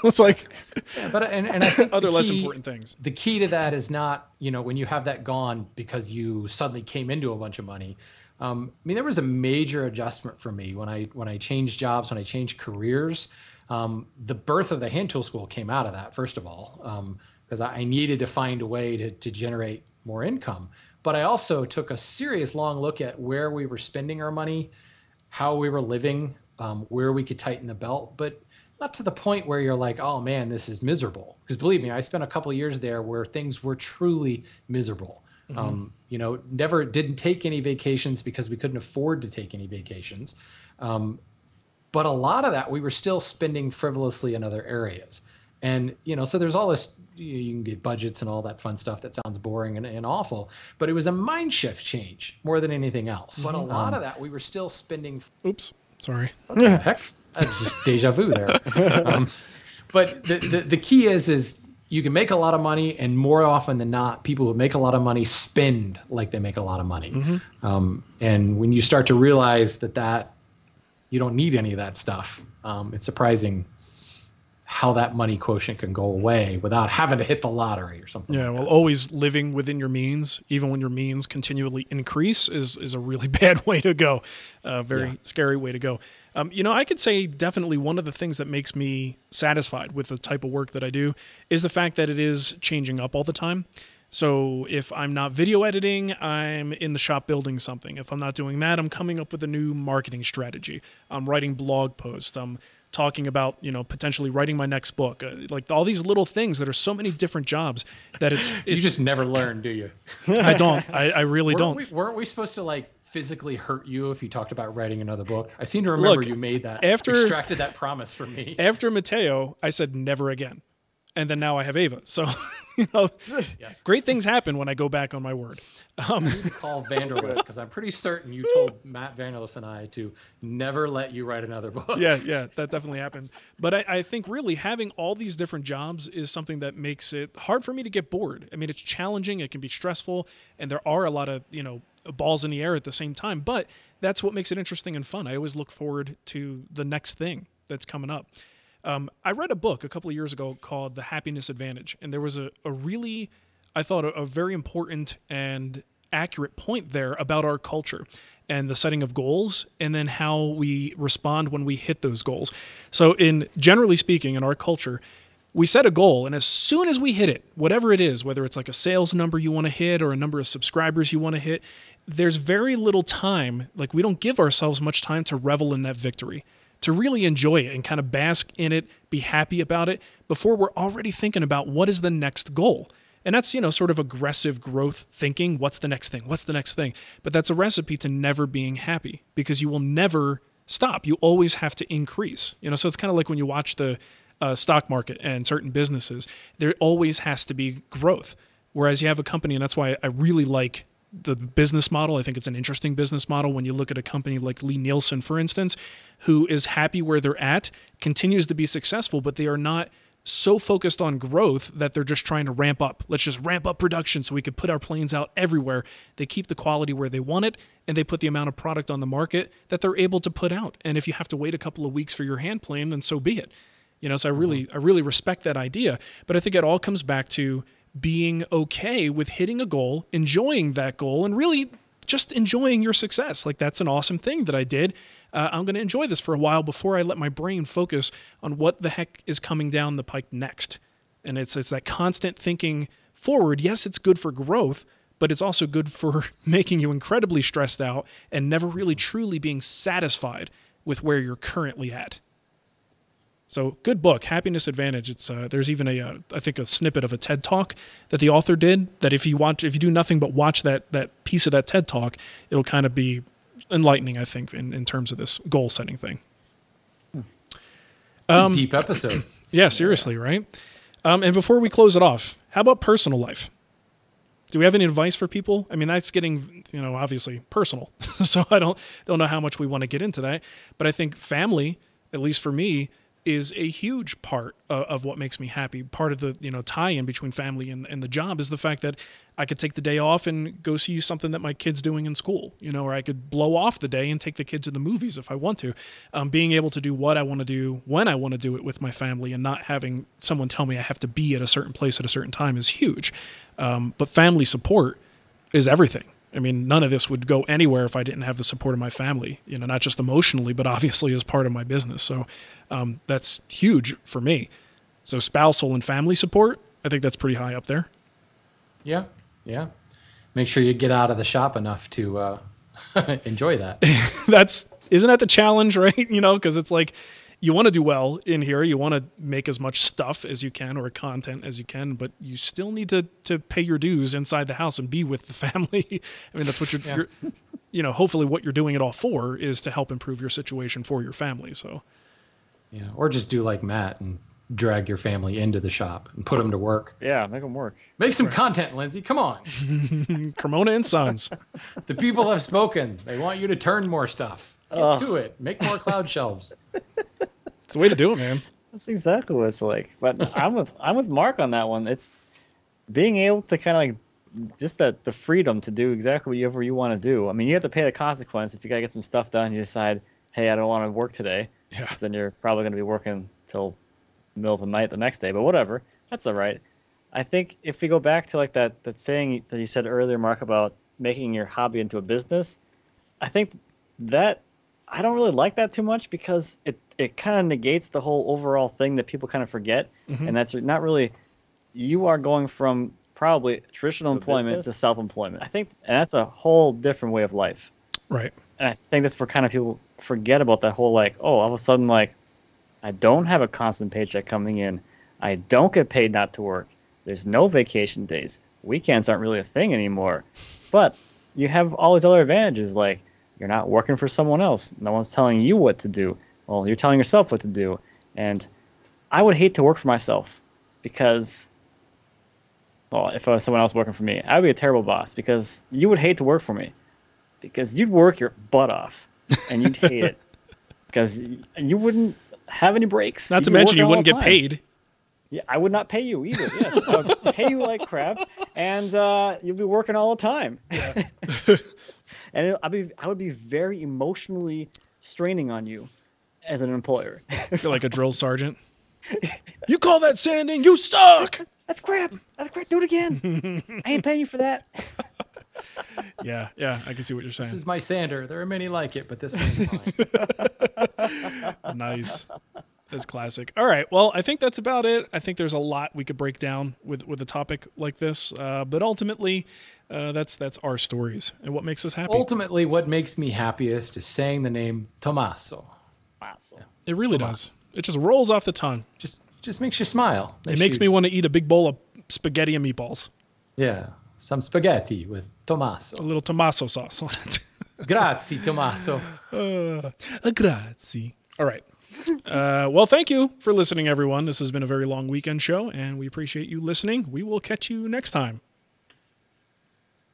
It's like, and I think other less important things. The key to that is not, when you have that gone because you suddenly came into a bunch of money. There was a major adjustment for me when I changed jobs, when I changed careers. The birth of the hand tool school came out of that, first of all, because I needed to find a way to generate more income. But I also took a serious long look at where we were spending our money, how we were living, where we could tighten the belt, but not to the point where you're like, oh man, this is miserable. Because believe me, I spent a couple of years there where things were truly miserable. Never didn't take any vacations because we couldn't afford to take any vacations. But a lot of that we were still spending frivolously in other areas. And, so there's all this, you can get budgets and all that fun stuff that sounds boring and awful, but it was a mind shift change more than anything else. But a lot of that we were still spending. Oops, sorry. What the heck? That's just deja vu there. But the key is you can make a lot of money, and more often than not, people who make a lot of money spend like they make a lot of money. And when you start to realize that you don't need any of that stuff, it's surprising how that money quotient can go away without having to hit the lottery or something. Yeah, well, always living within your means, even when your means continually increase, is a really bad way to go. Very scary way to go. I could say definitely one of the things that makes me satisfied with the type of work that I do is the fact that it is changing up all the time. So if I'm not video editing, I'm in the shop building something. If I'm not doing that, I'm coming up with a new marketing strategy. I'm writing blog posts. I'm talking about, potentially writing my next book. Like all these little things that are so many different jobs that it's you just never learn, do you? I don't. I really don't. Weren't we supposed to like physically hurt you if you talked about writing another book? I seem to remember you made that, extracted that promise from me. After Mateo, I said never again. And then now I have Ava. So, great things happen when I go back on my word. You need to call Vanderlist, because I'm pretty certain you told Matt Vanderlist and I to never let you write another book. Yeah, that definitely happened. But I think really having all these different jobs is something that makes it hard for me to get bored. I mean, it's challenging. It can be stressful. And there are a lot of, balls in the air at the same time. But that's what makes it interesting and fun. I always look forward to the next thing that's coming up. I read a book a couple of years ago called The Happiness Advantage, and there was a really, I thought, a very important and accurate point there about our culture and the setting of goals and then how we respond when we hit those goals. So generally speaking, in our culture, we set a goal, and as soon as we hit it, whatever it is, whether it's like a sales number you want to hit or a number of subscribers you want to hit, there's very little time, like we don't give ourselves much time to revel in that victory, to really enjoy it and kind of bask in it, be happy about it before we're already thinking about what is the next goal. And that's, sort of aggressive growth thinking. What's the next thing? What's the next thing? But that's a recipe to never being happy because you will never stop. You always have to increase. So it's kind of like when you watch the stock market and certain businesses, there always has to be growth. Whereas you have a company, and that's why I really like the business model. I think it's an interesting business model when you look at a company like Lee Nielsen, for instance, who is happy where they're at, continues to be successful, but they are not so focused on growth that they're just trying to ramp up. Let's just ramp up production so we could put our planes out everywhere. They keep the quality where they want it, and they put the amount of product on the market that they're able to put out. And if you have to wait a couple of weeks for your hand plane, then so be it. So I really respect that idea. But I think it all comes back to being okay with hitting a goal, enjoying that goal, and really just enjoying your success. Like, that's an awesome thing that I did. I'm going to enjoy this for a while before I let my brain focus on what the heck is coming down the pike next. And it's that constant thinking forward. Yes, it's good for growth, but it's also good for making you incredibly stressed out and never really truly being satisfied with where you're currently at. So, good book, Happiness Advantage. It's there's even I think a snippet of a TED Talk that the author did. That if you do nothing but watch that piece of that TED Talk, it'll kind of be enlightening, I think, in terms of this goal setting thing. Deep episode. Yeah, seriously, right? And before we close it off, how about personal life? Do we have any advice for people? I mean, that's getting, obviously personal. So I don't know how much we want to get into that. But I think family, at least for me, is a huge part of what makes me happy. Part of the tie-in between family and the job is the fact that I could take the day off and go see something that my kid's doing in school, or I could blow off the day and take the kid to the movies if I want to. Being able to do what I want to do when I want to do it with my family and not having someone tell me I have to be at a certain place at a certain time is huge. But family support is everything. I mean, none of this would go anywhere if I didn't have the support of my family, not just emotionally, but obviously as part of my business. So that's huge for me. So spousal and family support, I think that's pretty high up there. Yeah. Make sure you get out of the shop enough to enjoy that. Isn't that the challenge, right? Because it's like, you want to do well in here. You want to make as much stuff as you can or content as you can, but you still need to pay your dues inside the house and be with the family. I mean, that's what you're hopefully what you're doing it all for is to help improve your situation for your family. So, yeah, or just do like Matt and drag your family into the shop and put them to work. Yeah, make them work. Make some content, Lindsay. Come on. Cremona and Sons. The people have spoken. They want you to turn more stuff. Get to it. Make more cloud shelves. It's the way to do it, man. That's exactly what it's like. But I'm with Mark on that one. It's being able to kind of like just the freedom to do exactly whatever you want to do. I mean, you have to pay the consequence if you gotta get some stuff done. You decide, hey, I don't want to work today. Yeah. Then you're probably going to be working till the middle of the night the next day. But whatever, that's all right. I think if we go back to like that saying that you said earlier, Mark, about making your hobby into a business, I think that I don't really like that too much because it kind of negates the whole overall thing that people kind of forget. Mm-hmm. And that's not really, you are going from probably traditional employment business? to self-employment. I think, and that's a whole different way of life. Right. And I think that's where kind of people forget about that whole like, oh, all of a sudden like, I don't have a constant paycheck coming in. I don't get paid not to work. There's no vacation days. Weekends aren't really a thing anymore. But you have all these other advantages, like you're not working for someone else. No one's telling you what to do. Well, you're telling yourself what to do. And I would hate to work for myself because, well, if I was someone else working for me, I would be a terrible boss because you would hate to work for me because you'd work your butt off and you'd hate it because you wouldn't have any breaks. Not to mention you wouldn't get paid. Yeah, I would not pay you either. Yes, I would pay you like crap, and you'll be working all the time. Yeah. And I would be very emotionally straining on you as an employer. You're like a drill sergeant. You call that sanding? You suck. That's crap. That's crap. Do it again. I ain't paying you for that. Yeah, I can see what you're saying. This is my sander. There are many like it, but this one's mine. Nice. That's classic. All right. Well, I think that's about it. I think there's a lot we could break down with a topic like this, but ultimately, that's our stories and what makes us happy. Ultimately, what makes me happiest is saying the name Tommaso. Yeah. It really does. It just rolls off the tongue. Just makes you smile. It makes me want to eat a big bowl of spaghetti and meatballs. Yeah, some spaghetti with Tommaso. A little Tommaso sauce on it. Grazie, Tommaso. Grazie. All right. Well, thank you for listening, everyone. This has been a very long weekend show, and we appreciate you listening. We will catch you next time.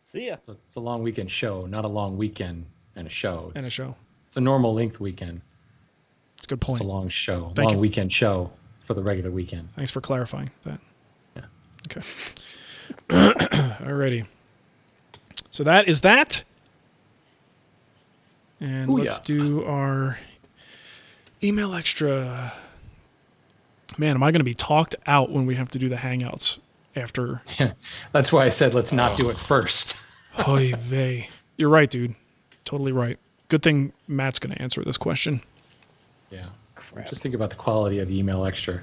See ya. So it's a long weekend show, not a long weekend and a show. It's a normal length weekend. It's a good point. It's a long show, Thank you. weekend show for the regular weekend. Thanks for clarifying that. Yeah. Okay. Alrighty. So that is that. And let's do our email extra. Man, am I going to be talked out when we have to do the hangouts after? Yeah, that's why I said let's not do it first. Oy vey. You're right, dude. Totally right. Good thing Matt's going to answer this question. Yeah. Crap. Just think about the quality of email extra.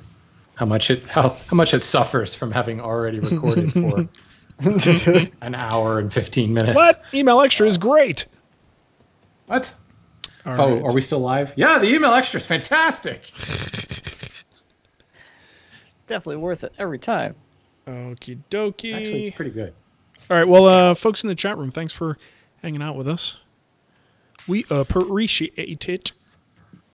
How much it suffers from having already recorded for an hour and 15 minutes. What? Email extra is great. What? All right. Are we still live? Yeah, the email extra is fantastic. It's definitely worth it every time. Okie dokie. Actually, it's pretty good. All right. Well, folks in the chat room, thanks for hanging out with us. We appreciate it.